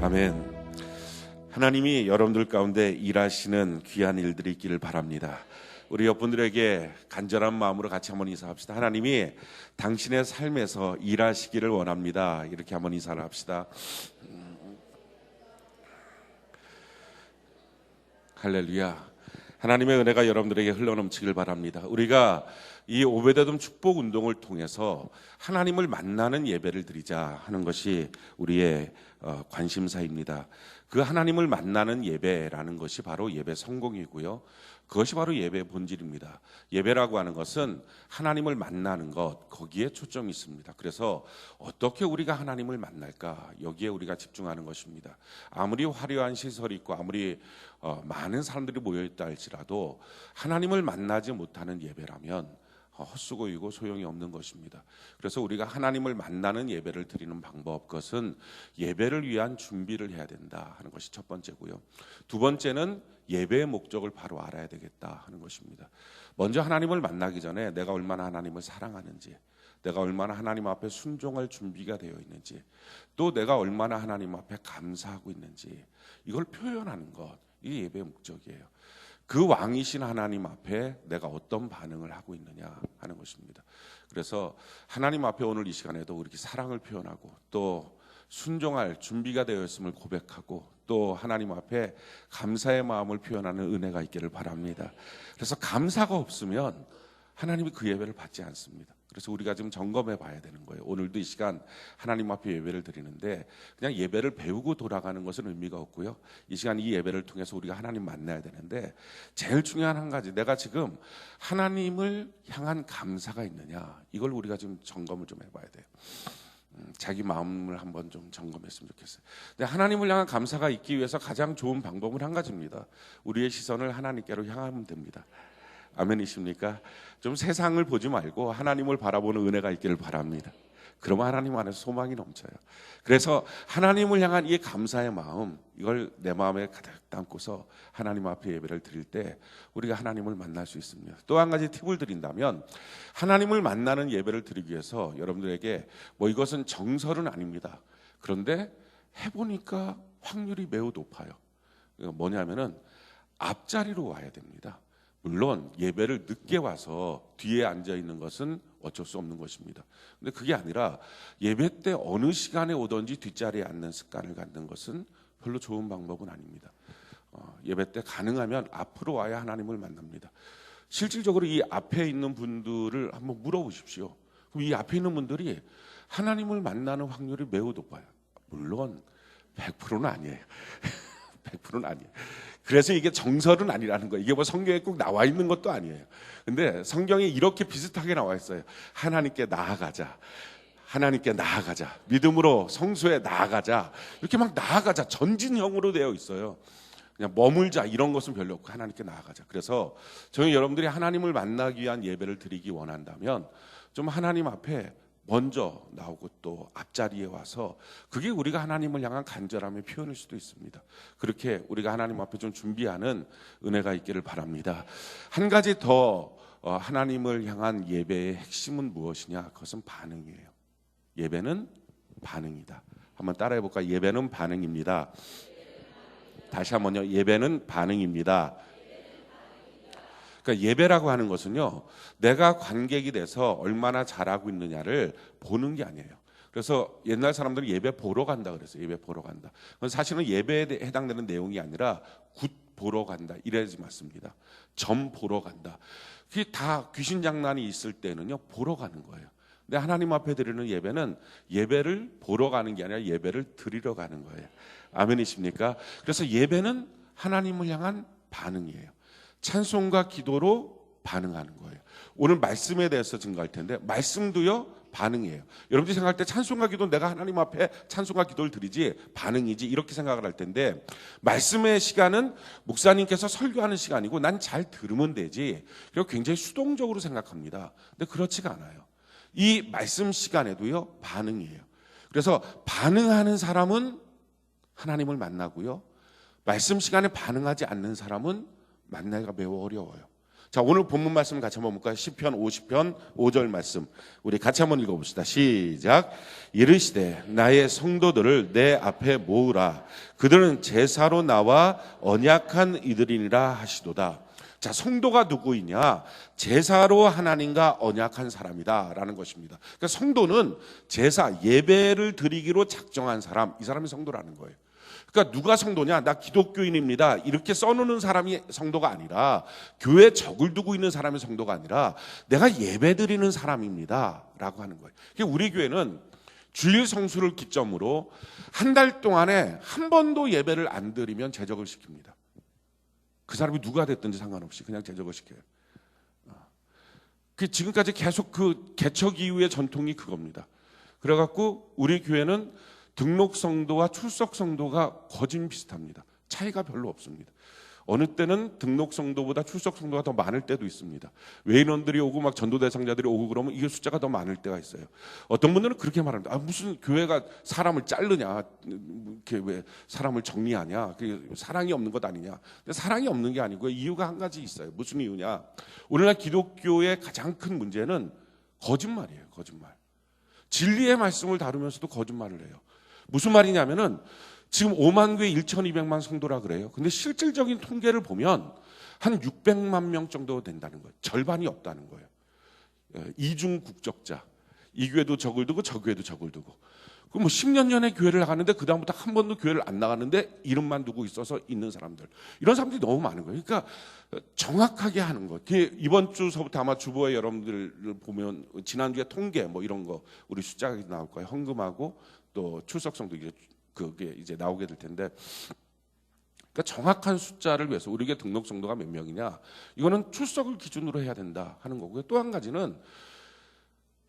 아멘. 하나님이 여러분들 가운데 일하시는 귀한 일들이 있기를 바랍니다. 우리 옆분들에게 간절한 마음으로 같이 한번 인사합시다. 하나님이 당신의 삶에서 일하시기를 원합니다. 이렇게 한번 인사를 합시다. 할렐루야. 하나님의 은혜가 여러분들에게 흘러넘치길 바랍니다. 우리가 이 오베데돔 축복 운동을 통해서 하나님을 만나는 예배를 드리자 하는 것이 우리의 관심사입니다. 그 하나님을 만나는 예배라는 것이 바로 예배 성공이고요. 그것이 바로 예배의 본질입니다. 예배라고 하는 것은 하나님을 만나는 것, 거기에 초점이 있습니다. 그래서 어떻게 우리가 하나님을 만날까, 여기에 우리가 집중하는 것입니다. 아무리 화려한 시설이 있고 아무리 많은 사람들이 모여있다 할지라도 하나님을 만나지 못하는 예배라면 헛수고이고 소용이 없는 것입니다. 그래서 우리가 하나님을 만나는 예배를 드리는 방법, 그것은 예배를 위한 준비를 해야 된다 하는 것이 첫 번째고요. 두 번째는 예배의 목적을 바로 알아야 되겠다 하는 것입니다. 먼저 하나님을 만나기 전에 내가 얼마나 하나님을 사랑하는지, 내가 얼마나 하나님 앞에 순종할 준비가 되어 있는지, 또 내가 얼마나 하나님 앞에 감사하고 있는지, 이걸 표현하는 것, 이게 예배의 목적이에요. 그 왕이신 하나님 앞에 내가 어떤 반응을 하고 있느냐 하는 것입니다. 그래서 하나님 앞에 오늘 이 시간에도 이렇게 사랑을 표현하고 또 순종할 준비가 되어 있음을 고백하고 또 하나님 앞에 감사의 마음을 표현하는 은혜가 있기를 바랍니다. 그래서 감사가 없으면 하나님이 그 예배를 받지 않습니다. 그래서 우리가 지금 점검해 봐야 되는 거예요. 오늘도 이 시간 하나님 앞에 예배를 드리는데 그냥 예배를 배우고 돌아가는 것은 의미가 없고요. 이 시간 이 예배를 통해서 우리가 하나님 만나야 되는데 제일 중요한 한 가지, 내가 지금 하나님을 향한 감사가 있느냐, 이걸 우리가 지금 점검을 좀 해봐야 돼요. 자기 마음을 한번 좀 점검했으면 좋겠어요. 근데 하나님을 향한 감사가 있기 위해서 가장 좋은 방법은 한 가지입니다. 우리의 시선을 하나님께로 향하면 됩니다. 아멘이십니까? 좀 세상을 보지 말고 하나님을 바라보는 은혜가 있기를 바랍니다. 그러면 하나님 안에서 소망이 넘쳐요. 그래서 하나님을 향한 이 감사의 마음, 이걸 내 마음에 가득 담고서 하나님 앞에 예배를 드릴 때 우리가 하나님을 만날 수 있습니다. 또 한 가지 팁을 드린다면, 하나님을 만나는 예배를 드리기 위해서 여러분들에게 이것은 정설은 아닙니다. 그런데 해보니까 확률이 매우 높아요. 뭐냐면은 앞자리로 와야 됩니다. 물론 예배를 늦게 와서 뒤에 앉아 있는 것은 어쩔 수 없는 것입니다. 근데 그게 아니라 예배 때 어느 시간에 오든지 뒷자리에 앉는 습관을 갖는 것은 별로 좋은 방법은 아닙니다. 예배 때 가능하면 앞으로 와야 하나님을 만납니다. 실질적으로 이 앞에 있는 분들을 한번 물어보십시오. 그럼 이 앞에 있는 분들이 하나님을 만나는 확률이 매우 높아요. 물론 100%는 아니에요. 100%는 아니에요. 그래서 이게 정설은 아니라는 거예요. 이게 성경에 꼭 나와 있는 것도 아니에요. 근데 성경에 이렇게 비슷하게 나와 있어요. 하나님께 나아가자. 하나님께 나아가자. 믿음으로 성소에 나아가자. 이렇게 막 나아가자. 전진형으로 되어 있어요. 그냥 머물자 이런 것은 별로 없고 하나님께 나아가자. 그래서 저희 여러분들이 하나님을 만나기 위한 예배를 드리기 원한다면 좀 하나님 앞에 먼저 나오고 또 앞자리에 와서, 그게 우리가 하나님을 향한 간절함의 표현일 수도 있습니다. 그렇게 우리가 하나님 앞에 좀 준비하는 은혜가 있기를 바랍니다. 한 가지 더 하나님을 향한 예배의 핵심은 무엇이냐? 그것은 반응이에요. 예배는 반응이다. 한번 따라해 볼까요? 예배는 반응입니다. 다시 한번요. 예배는 반응입니다. 그러니까 예배라고 하는 것은요, 내가 관객이 돼서 얼마나 잘하고 있느냐를 보는 게 아니에요. 그래서 옛날 사람들은 예배 보러 간다 그랬어요. 예배 보러 간다. 그건 사실은 예배에 해당되는 내용이 아니라 굿 보러 간다, 이래야지 맞습니다. 점 보러 간다. 그게 다 귀신 장난이 있을 때는요, 보러 가는 거예요. 근데 하나님 앞에 드리는 예배는 예배를 보러 가는 게 아니라 예배를 드리러 가는 거예요. 아멘이십니까? 그래서 예배는 하나님을 향한 반응이에요. 찬송과 기도로 반응하는 거예요. 오늘 말씀에 대해서 증거할 텐데, 말씀도요 반응이에요. 여러분들이 생각할 때 찬송과 기도는 내가 하나님 앞에 찬송과 기도를 드리지 반응이지, 이렇게 생각을 할 텐데, 말씀의 시간은 목사님께서 설교하는 시간이고 난 잘 들으면 되지, 그리고 굉장히 수동적으로 생각합니다. 근데 그렇지가 않아요. 이 말씀 시간에도요 반응이에요. 그래서 반응하는 사람은 하나님을 만나고요, 말씀 시간에 반응하지 않는 사람은 만나기가 매우 어려워요. 자, 오늘 본문 말씀 같이 한번 볼까요? 시편 50편 5절 말씀 우리 같이 한번 읽어봅시다. 시작. 이르시되 나의 성도들을 내 앞에 모으라. 그들은 제사로 나와 언약한 이들이니라 하시도다. 자, 성도가 누구이냐? 제사로 하나님과 언약한 사람이다 라는 것입니다. 그러니까 성도는 제사, 예배를 드리기로 작정한 사람, 이 사람이 성도라는 거예요. 그러니까 누가 성도냐? 나 기독교인입니다 이렇게 써놓는 사람이 성도가 아니라, 교회에 적을 두고 있는 사람이 성도가 아니라 내가 예배 드리는 사람입니다 라고 하는 거예요. 그러니까 우리 교회는 주일 성수를 기점으로 한 달 동안에 한 번도 예배를 안 드리면 제적을 시킵니다. 그 사람이 누가 됐든지 상관없이 그냥 제적을 시켜요. 그 지금까지 계속 그 개척 이후의 전통이 그겁니다. 그래갖고 우리 교회는 등록 성도와 출석 성도가 거진 비슷합니다. 차이가 별로 없습니다. 어느 때는 등록 성도보다 출석 성도가 더 많을 때도 있습니다. 외인원들이 오고 막 전도 대상자들이 오고 그러면 이게 숫자가 더 많을 때가 있어요. 어떤 분들은 그렇게 말합니다. 아, 무슨 교회가 사람을 자르냐, 이렇게 왜 사람을 정리하냐, 그게 사랑이 없는 것 아니냐. 근데 사랑이 없는 게 아니고요. 이유가 한 가지 있어요. 무슨 이유냐? 오늘날 기독교의 가장 큰 문제는 거짓말이에요. 거짓말. 진리의 말씀을 다루면서도 거짓말을 해요. 무슨 말이냐면은 지금 5만 교회 1,200만 성도라 그래요. 근데 실질적인 통계를 보면 한 600만 명 정도 된다는 거예요. 절반이 없다는 거예요. 이중 국적자. 이 교회도 적을 두고 저 교회도 적을 두고. 그럼 뭐 10년 전에 교회를 나가는데 그 다음부터 한 번도 교회를 안 나가는데 이름만 두고 있어서 있는 사람들. 이런 사람들이 너무 많은 거예요. 그러니까 정확하게 하는 거. 이번 주서부터 아마 주보에 여러분들을 보면 지난주에 통계 뭐 이런 거 우리 숫자가 나올 거예요. 헌금하고 또 출석성도 그게 이제 나오게 될 텐데, 그러니까 정확한 숫자를 위해서 우리 교회 등록 성도가 몇 명이냐, 이거는 출석을 기준으로 해야 된다 하는 거고요. 또 한 가지는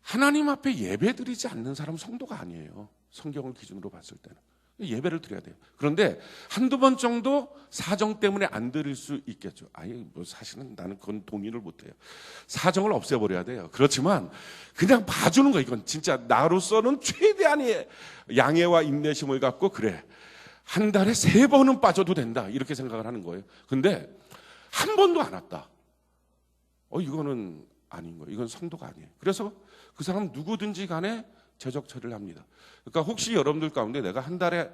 하나님 앞에 예배드리지 않는 사람은 성도가 아니에요. 성경을 기준으로 봤을 때는 예배를 드려야 돼요. 그런데 한두 번 정도 사정 때문에 안 드릴 수 있겠죠. 아예 뭐 사실은 나는 그건 동의를 못해요. 사정을 없애버려야 돼요. 그렇지만 그냥 봐주는 거, 이건 진짜 나로서는 최대한의 양해와 인내심을 갖고, 그래 한 달에 3번은 빠져도 된다 이렇게 생각을 하는 거예요. 근데 한 번도 안 왔다. 이거는 아닌 거예요. 이건 성도가 아니에요. 그래서 그 사람 누구든지 간에 제적 처리를 합니다. 그러니까 혹시 여러분들 가운데 내가 한 달에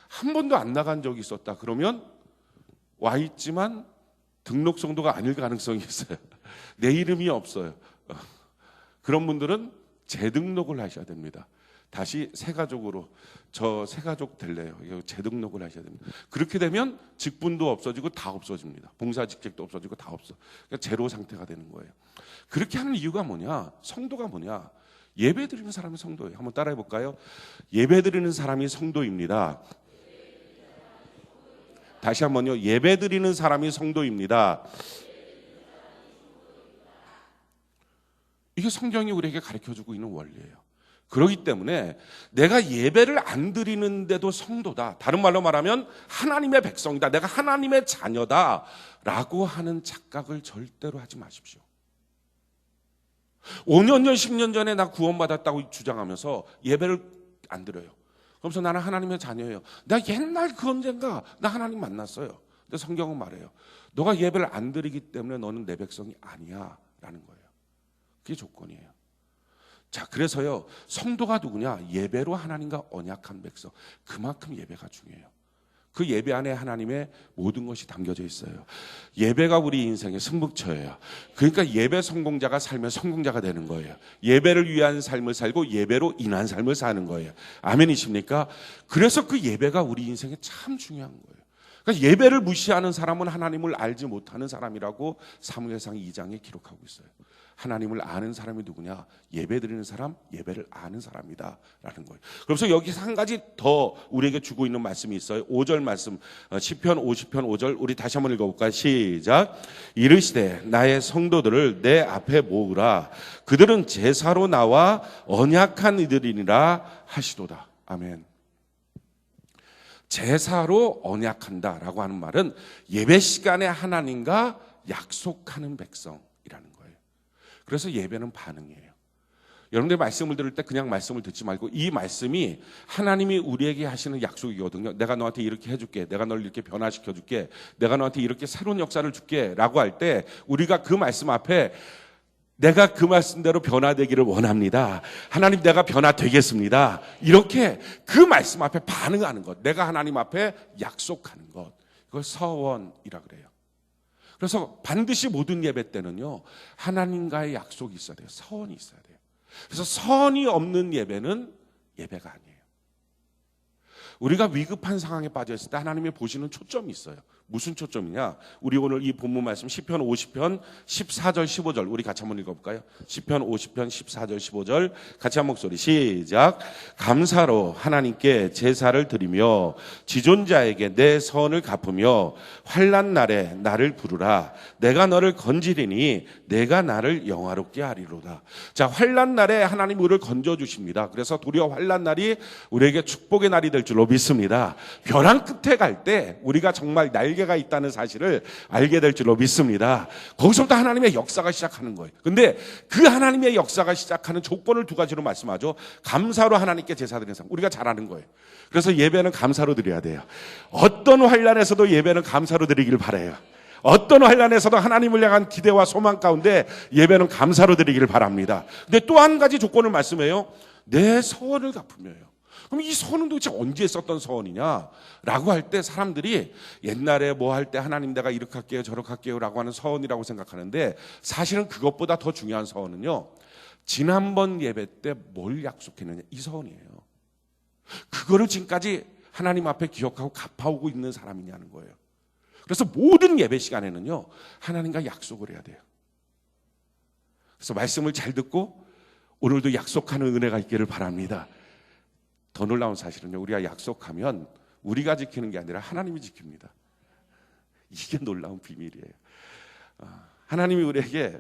한 번도 안 나간 적이 있었다 그러면 와 있지만 등록 성도가 아닐 가능성이 있어요. 내 이름이 없어요. 그런 분들은 재등록을 하셔야 됩니다. 다시 새가족으로, 저 새가족 될래요. 재등록을 하셔야 됩니다. 그렇게 되면 직분도 없어지고 다 없어집니다. 봉사직책도 없어지고 다 없어. 그러니까 제로 상태가 되는 거예요. 그렇게 하는 이유가 뭐냐? 성도가 뭐냐? 예배 드리는 사람이 성도예요. 한번 따라해 볼까요? 예배 드리는 사람이 성도입니다. 다시 한번요. 예배 드리는 사람이 성도입니다. 이게 성경이 우리에게 가르쳐주고 있는 원리예요. 그렇기 때문에 내가 예배를 안 드리는데도 성도다, 다른 말로 말하면 하나님의 백성이다, 내가 하나님의 자녀다 라고 하는 착각을 절대로 하지 마십시오. 5년 전 10년 전에 나 구원받았다고 주장하면서 예배를 안 드려요. 그러면서 나는 하나님의 자녀예요. 나 옛날 그 언젠가 나 하나님 만났어요. 근데 성경은 말해요. 너가 예배를 안 드리기 때문에 너는 내 백성이 아니야 라는 거예요. 그게 조건이에요. 자, 그래서요, 성도가 누구냐? 예배로 하나님과 언약한 백성. 그만큼 예배가 중요해요. 그 예배 안에 하나님의 모든 것이 담겨져 있어요. 예배가 우리 인생의 승부처예요. 그러니까 예배 성공자가 살면 성공자가 되는 거예요. 예배를 위한 삶을 살고 예배로 인한 삶을 사는 거예요. 아멘이십니까? 그래서 그 예배가 우리 인생에 참 중요한 거예요. 그러니까 예배를 무시하는 사람은 하나님을 알지 못하는 사람이라고 사무엘상 2장에 기록하고 있어요. 하나님을 아는 사람이 누구냐? 예배 드리는 사람, 예배를 아는 사람이다 라는 거예요. 그래서 여기서 한 가지 더 우리에게 주고 있는 말씀이 있어요. 5절 말씀, 시편 50편 5절 우리 다시 한번 읽어볼까요? 시작. 이르시되 나의 성도들을 내 앞에 모으라. 그들은 제사로 나와 언약한 이들이니라 하시도다. 아멘. 제사로 언약한다라고 하는 말은 예배 시간에 하나님과 약속하는 백성이라는 거예요. 그래서 예배는 반응이에요. 여러분들이 말씀을 들을 때 그냥 말씀을 듣지 말고 이 말씀이 하나님이 우리에게 하시는 약속이거든요. 내가 너한테 이렇게 해줄게. 내가 널 이렇게 변화시켜줄게. 내가 너한테 이렇게 새로운 역사를 줄게 라고 할 때 우리가 그 말씀 앞에 내가 그 말씀대로 변화되기를 원합니다. 하나님 내가 변화되겠습니다. 이렇게 그 말씀 앞에 반응하는 것. 내가 하나님 앞에 약속하는 것. 이걸 서원이라 그래요. 그래서 반드시 모든 예배 때는요. 하나님과의 약속이 있어야 돼요. 서원이 있어야 돼요. 그래서 선이 없는 예배는 예배가 아니에요. 우리가 위급한 상황에 빠져 있을 때 하나님이 보시는 초점이 있어요. 무슨 초점이냐? 우리 오늘 이 본문 말씀 시편 50편 14절 15절 우리 같이 한번 읽어볼까요? 시편 50편 14절 15절 같이 한 목소리 시작. 감사로 하나님께 제사를 드리며 지존자에게 내 선을 갚으며 환난 날에 나를 부르라. 내가 너를 건지리니 내가 나를 영화롭게 하리로다. 자, 환난 날에 하나님 우리를 건져주십니다. 그래서 도리어 환난 날이 우리에게 축복의 날이 될 줄로 믿습니다. 벼랑 끝에 갈 때 우리가 정말 날개가 있다는 사실을 알게 될 줄로 믿습니다. 거기서부터 하나님의 역사가 시작하는 거예요. 근데 그 하나님의 역사가 시작하는 조건을 두 가지로 말씀하죠. 감사로 하나님께 제사드리는 삶. 우리가 잘하는 거예요. 그래서 예배는 감사로 드려야 돼요. 어떤 환난에서도 예배는 감사로 드리길 바라요. 어떤 환난에서도 하나님을 향한 기대와 소망 가운데 예배는 감사로 드리기를 바랍니다. 근데 또 한 가지 조건을 말씀해요. 내 서원을 갚으며요. 그럼 이 서원은 도대체 언제 썼던 서원이냐? 라고 할 때 사람들이 옛날에 뭐 할 때 하나님 내가 이렇게 할게요 저렇게 할게요 라고 하는 서원이라고 생각하는데 사실은 그것보다 더 중요한 서원은요. 지난번 예배 때 뭘 약속했느냐 이 서원이에요. 그거를 지금까지 하나님 앞에 기억하고 갚아오고 있는 사람이냐는 거예요. 그래서 모든 예배 시간에는요. 하나님과 약속을 해야 돼요. 그래서 말씀을 잘 듣고 오늘도 약속하는 은혜가 있기를 바랍니다. 더 놀라운 사실은요. 우리가 약속하면 우리가 지키는 게 아니라 하나님이 지킵니다. 이게 놀라운 비밀이에요. 하나님이 우리에게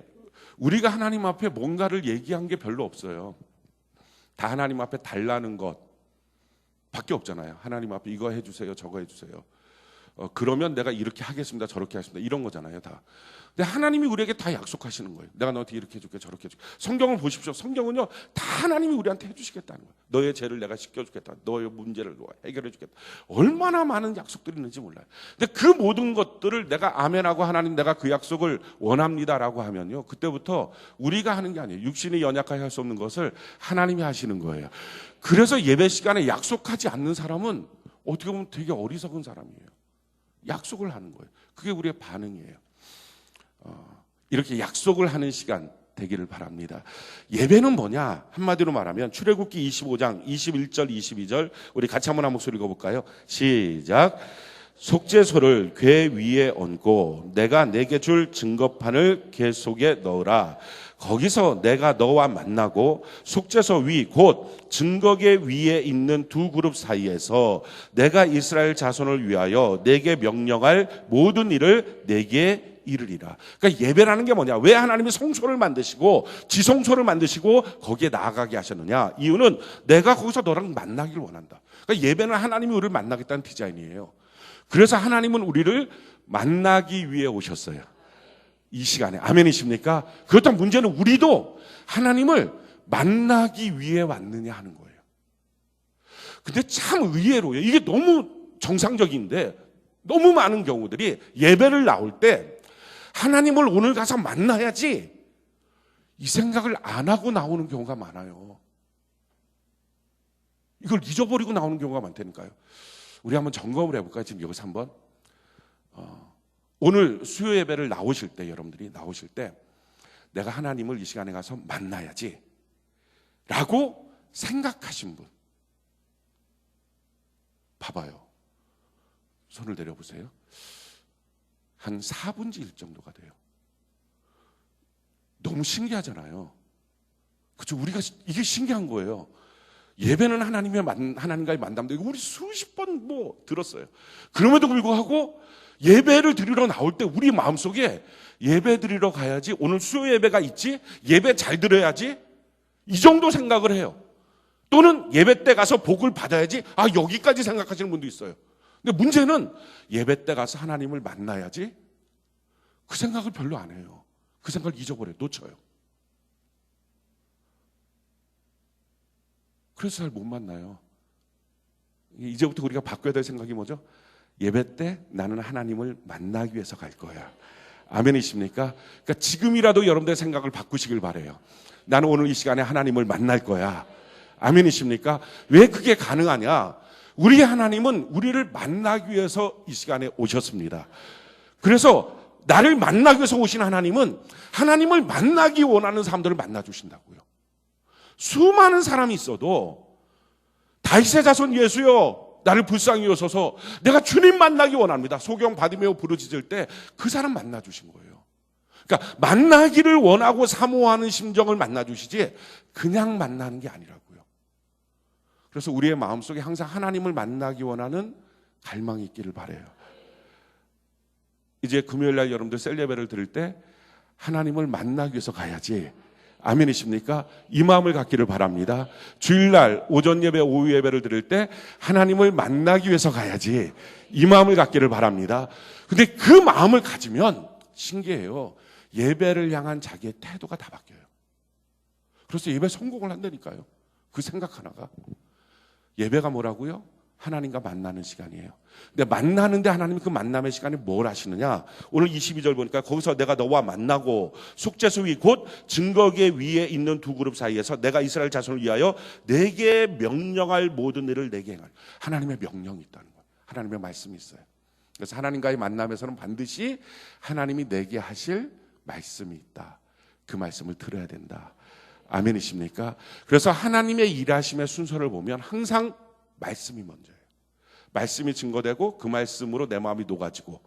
우리가 하나님 앞에 뭔가를 얘기한 게 별로 없어요. 다 하나님 앞에 달라는 것 밖에 없잖아요. 하나님 앞에 이거 해주세요 저거 해주세요. 그러면 내가 이렇게 하겠습니다 저렇게 하겠습니다 이런 거잖아요 다. 근데 하나님이 우리에게 다 약속하시는 거예요. 내가 너한테 이렇게 해줄게 저렇게 해줄게. 성경을 보십시오. 성경은요 다 하나님이 우리한테 해주시겠다는 거예요. 너의 죄를 내가 씻겨주겠다. 너의 문제를 해결해 주겠다. 얼마나 많은 약속들이 있는지 몰라요. 근데 그 모든 것들을 내가 아멘하고 하나님 내가 그 약속을 원합니다라고 하면요 그때부터 우리가 하는 게 아니에요. 육신이 연약하게 할 수 없는 것을 하나님이 하시는 거예요. 그래서 예배 시간에 약속하지 않는 사람은 어떻게 보면 되게 어리석은 사람이에요. 약속을 하는 거예요. 그게 우리의 반응이에요. 이렇게 약속을 하는 시간 되기를 바랍니다. 예배는 뭐냐? 한마디로 말하면 출애굽기 25장 21절 22절 우리 같이 한번 한 목소리 읽어볼까요? 시작. 속죄소를 궤 위에 얹고 내가 내게 줄 증거판을 궤 속에 넣으라. 거기서 내가 너와 만나고 속죄소 위 곧 증거궤 위에 있는 두 그룹 사이에서 내가 이스라엘 자손을 위하여 내게 명령할 모든 일을 내게 이르리라. 그러니까 예배라는 게 뭐냐? 왜 하나님이 성소를 만드시고 지성소를 만드시고 거기에 나아가게 하셨느냐? 이유는 내가 거기서 너랑 만나기를 원한다. 그러니까 예배는 하나님이 우리를 만나겠다는 디자인이에요. 그래서 하나님은 우리를 만나기 위해 오셨어요. 이 시간에 아멘이십니까? 그렇다면 문제는 우리도 하나님을 만나기 위해 왔느냐 하는 거예요. 근데 참 의외로요. 이게 너무 정상적인데 너무 많은 경우들이 예배를 나올 때 하나님을 오늘 가서 만나야지 이 생각을 안 하고 나오는 경우가 많아요. 이걸 잊어버리고 나오는 경우가 많다니까요. 우리 한번 점검을 해볼까요? 지금 여기서 한번 오늘 수요 예배를 나오실 때 여러분들이 나오실 때 내가 하나님을 이 시간에 가서 만나야지 라고 생각하신 분 봐봐요. 손을 내려보세요. 한 4분의 1 정도가 돼요. 너무 신기하잖아요. 그렇죠? 우리가 이게 신기한 거예요. 예배는 하나님과의 만남도 우리 수십 번 뭐 들었어요. 그럼에도 불구하고 예배를 드리러 나올 때 우리 마음속에 예배 드리러 가야지 오늘 수요 예배가 있지 예배 잘 들어야지 이 정도 생각을 해요. 또는 예배 때 가서 복을 받아야지 여기까지 생각하시는 분도 있어요. 근데 문제는 예배 때 가서 하나님을 만나야지 그 생각을 별로 안 해요. 그 생각을 잊어버려요. 놓쳐요. 그래서 잘 못 만나요. 이제부터 우리가 바꿔야 될 생각이 뭐죠? 예배 때 나는 하나님을 만나기 위해서 갈 거야. 아멘이십니까? 그러니까 지금이라도 여러분들의 생각을 바꾸시길 바라요. 나는 오늘 이 시간에 하나님을 만날 거야. 아멘이십니까? 왜 그게 가능하냐? 우리 하나님은 우리를 만나기 위해서 이 시간에 오셨습니다. 그래서 나를 만나기 위해서 오신 하나님은 하나님을 만나기 원하는 사람들을 만나주신다고요. 수많은 사람이 있어도 다윗의 자손 예수여 나를 불쌍히 여소서 내가 주님 만나기 원합니다. 소경 바디메오 부르짖을 때 그 사람 만나주신 거예요. 그러니까 만나기를 원하고 사모하는 심정을 만나주시지 그냥 만나는 게 아니라고요. 그래서 우리의 마음속에 항상 하나님을 만나기 원하는 갈망이 있기를 바라요. 이제 금요일날 여러분들 셀레베를 드릴 때 하나님을 만나기 위해서 가야지. 아멘이십니까? 이 마음을 갖기를 바랍니다. 주일날 오전 예배, 오후 예배를 드릴 때 하나님을 만나기 위해서 가야지. 이 마음을 갖기를 바랍니다. 근데 그 마음을 가지면 신기해요. 예배를 향한 자기의 태도가 다 바뀌어요. 그래서 예배 성공을 한다니까요. 그 생각 하나가. 예배가 뭐라고요? 하나님과 만나는 시간이에요. 근데 만나는데 하나님이 그 만남의 시간에 뭘 하시느냐? 오늘 22절 보니까 거기서 내가 너와 만나고 속죄소 위 곧 증거계 위에 있는 두 그룹 사이에서 내가 이스라엘 자손을 위하여 내게 명령할 모든 일을 내게 행하리. 하나님의 명령이 있다는 거예요. 하나님의 말씀이 있어요. 그래서 하나님과의 만남에서는 반드시 하나님이 내게 하실 말씀이 있다. 그 말씀을 들어야 된다. 아멘이십니까? 그래서 하나님의 일하심의 순서를 보면 항상 말씀이 먼저예요. 말씀이 증거되고 그 말씀으로 내 마음이 녹아지고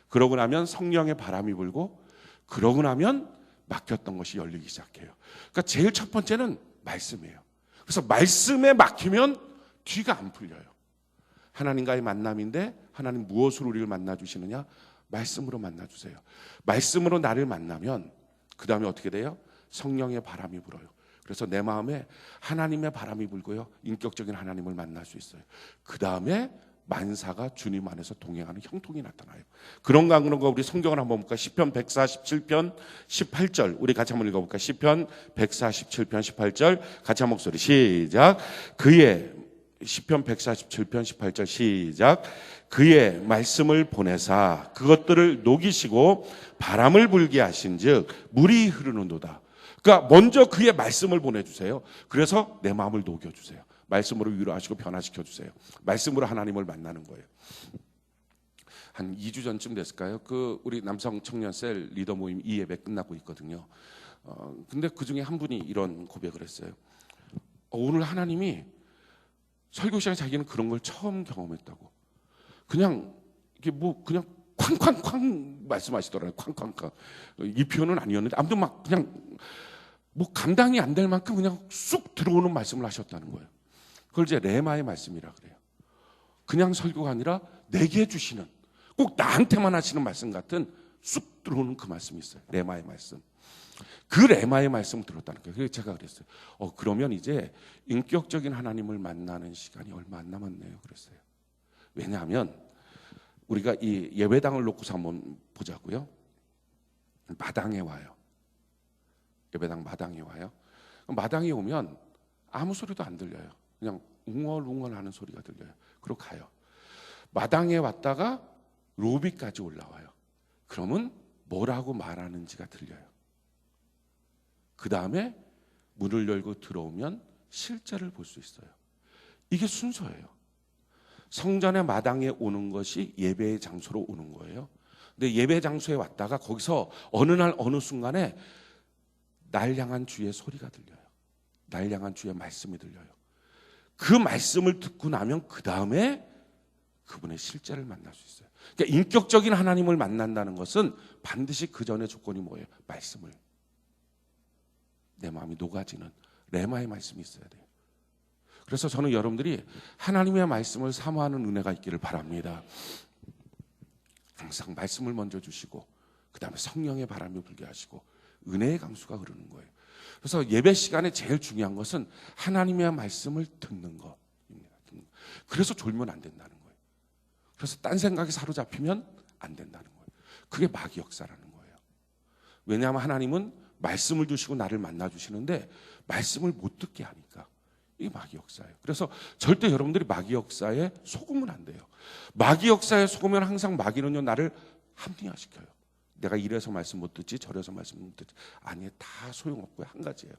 그러고 나면 성령의 바람이 불고 그러고 나면 막혔던 것이 열리기 시작해요. 그러니까 제일 첫 번째는 말씀이에요. 그래서 말씀에 막히면 뒤가 안 풀려요. 하나님과의 만남인데 하나님 무엇으로 우리를 만나주시느냐? 말씀으로 만나주세요. 말씀으로 나를 만나면 그 다음에 어떻게 돼요? 성령의 바람이 불어요. 그래서 내 마음에 하나님의 바람이 불고요. 인격적인 하나님을 만날 수 있어요. 그 다음에 만사가 주님 안에서 동행하는 형통이 나타나요. 그런가 우리 성경을 한번 볼까요? 시편 147편 18절 우리 같이 한번 읽어볼까요? 시편 147편 18절 같이 한 목소리 시작. 시편 147편 18절 시작. 그의 말씀을 보내사 그것들을 녹이시고 바람을 불게 하신즉 물이 흐르는도다. 그러니까 먼저 그의 말씀을 보내주세요. 그래서 내 마음을 녹여주세요. 말씀으로 위로하시고 변화시켜주세요. 말씀으로 하나님을 만나는 거예요. 한 2주 전쯤 됐을까요? 우리 남성 청년셀 리더 모임 이 예배 끝나고 있거든요. 근데 그 중에 한 분이 이런 고백을 했어요. 오늘 하나님이 설교 시간에 자기는 그런 걸 처음 경험했다고. 그냥 이게 그냥 쾅쾅쾅 말씀하시더라고요. 쾅쾅쾅. 이 표현은 아니었는데 아무튼 막 그냥 감당이 안 될 만큼 그냥 쑥 들어오는 말씀을 하셨다는 거예요. 그걸 이제 레마의 말씀이라 그래요. 그냥 설교가 아니라 내게 주시는 꼭 나한테만 하시는 말씀 같은 쑥 들어오는 그 말씀이 있어요. 레마의 말씀. 그 레마의 말씀을 들었다는 거예요. 그래서 제가 그랬어요. 그러면 이제 인격적인 하나님을 만나는 시간이 얼마 안 남았네요. 그랬어요. 왜냐하면 우리가 이 예배당을 놓고서 한번 보자고요. 마당에 와요. 예배당 마당에 와요. 마당에 오면 아무 소리도 안 들려요. 그냥 웅얼웅얼 하는 소리가 들려요. 그리고 가요. 마당에 왔다가 로비까지 올라와요. 그러면 뭐라고 말하는지가 들려요. 그 다음에 문을 열고 들어오면 실제를 볼 수 있어요. 이게 순서예요. 성전의 마당에 오는 것이 예배의 장소로 오는 거예요. 근데 예배 장소에 왔다가 거기서 어느 날 어느 순간에 날 향한 주의 소리가 들려요. 날 향한 주의 말씀이 들려요. 그 말씀을 듣고 나면 그 다음에 그분의 실제를 만날 수 있어요. 그러니까 인격적인 하나님을 만난다는 것은 반드시 그 전에 조건이 뭐예요? 말씀을. 내 마음이 녹아지는 레마의 말씀이 있어야 돼요. 그래서 저는 여러분들이 하나님의 말씀을 사모하는 은혜가 있기를 바랍니다. 항상 말씀을 먼저 주시고 그 다음에 성령의 바람이 불게 하시고 은혜의 강수가 흐르는 거예요. 그래서 예배 시간에 제일 중요한 것은 하나님의 말씀을 듣는 것입니다. 그래서 졸면 안 된다는 거예요. 그래서 딴 생각에 사로잡히면 안 된다는 거예요. 그게 마귀 역사라는 거예요. 왜냐하면 하나님은 말씀을 주시고 나를 만나주시는데 말씀을 못 듣게 하니까 이게 마귀 역사예요. 그래서 절대 여러분들이 마귀 역사에 속으면 안 돼요. 마귀 역사에 속으면 항상 마귀는요, 나를 합리화시켜요. 내가 이래서 말씀 못 듣지, 저래서 말씀 못 듣지. 아니, 다 소용없고요. 한 가지예요.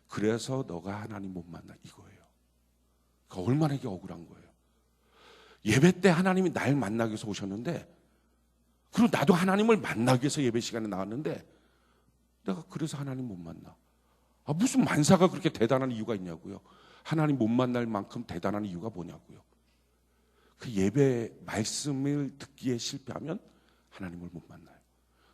그래서 너가 하나님 못 만나, 이거예요. 그러니까 얼마나 이게 억울한 거예요. 예배 때 하나님이 날 만나기 위해서 오셨는데, 그리고 나도 하나님을 만나기 위해서 예배 시간에 나왔는데, 내가 그래서 하나님 못 만나. 무슨 만사가 그렇게 대단한 이유가 있냐고요. 하나님 못 만날 만큼 대단한 이유가 뭐냐고요. 그 예배 말씀을 듣기에 실패하면 하나님을 못 만나요.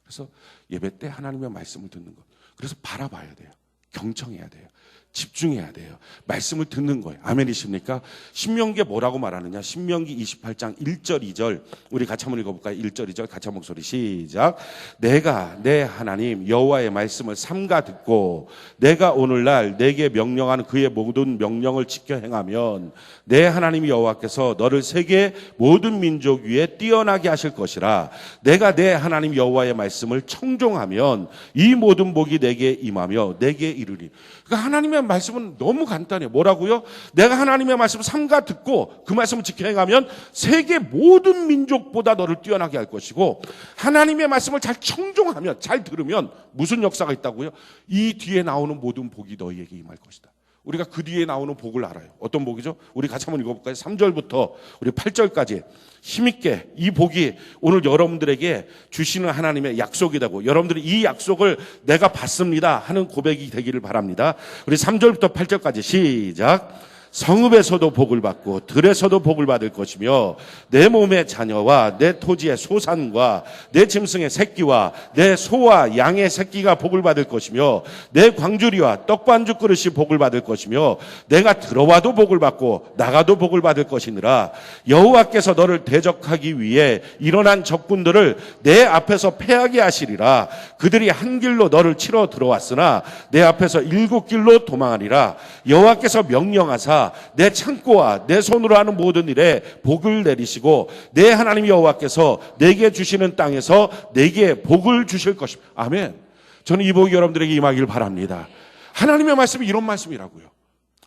그래서 예배 때 하나님의 말씀을 듣는 것. 그래서 바라봐야 돼요. 경청해야 돼요. 집중해야 돼요. 말씀을 듣는 거예요. 아멘이십니까? 신명기에 뭐라고 말하느냐? 신명기 28장 1절 2절 우리 같이 한번 읽어볼까요? 1절 2절 같이 한 목소리 시작. 내가 내 하나님 여호와의 말씀을 삼가 듣고 내가 오늘날 내게 명령하는 그의 모든 명령을 지켜 행하면 내 하나님 여호와께서 너를 세계 모든 민족 위에 뛰어나게 하실 것이라. 내가 내 하나님 여호와의 말씀을 청종하면 이 모든 복이 내게 임하며 내게 이르리. 그러니까 하나님의 말씀은 너무 간단해요. 뭐라고요? 내가 하나님의 말씀을 삼가 듣고 그 말씀을 지켜 행하면 세계 모든 민족보다 너를 뛰어나게 할 것이고, 하나님의 말씀을 잘 청종하면, 잘 들으면 무슨 역사가 있다고요? 이 뒤에 나오는 모든 복이 너희에게 임할 것이다. 우리가 그 뒤에 나오는 복을 알아요. 어떤 복이죠? 우리 같이 한번 읽어볼까요? 3절부터 우리 8절까지 힘있게 이 복이 오늘 여러분들에게 주시는 하나님의 약속이 되고, 여러분들이 이 약속을 내가 받습니다 하는 고백이 되기를 바랍니다. 우리 3절부터 8절까지 시작. 성읍에서도 복을 받고 들에서도 복을 받을 것이며 내 몸의 자녀와 내 토지의 소산과 내 짐승의 새끼와 내 소와 양의 새끼가 복을 받을 것이며 내 광주리와 떡반죽 그릇이 복을 받을 것이며 내가 들어와도 복을 받고 나가도 복을 받을 것이니라. 여호와께서 너를 대적하기 위해 일어난 적군들을 내 앞에서 패하게 하시리라. 그들이 한 길로 너를 치러 들어왔으나 내 앞에서 7길로 도망하리라. 여호와께서 명령하사 내 창고와 내 손으로 하는 모든 일에 복을 내리시고 내 하나님 여호와께서 내게 주시는 땅에서 내게 복을 주실 것입니다. 아멘. 저는 이 복이 여러분들에게 임하기를 바랍니다. 하나님의 말씀이 이런 말씀이라고요.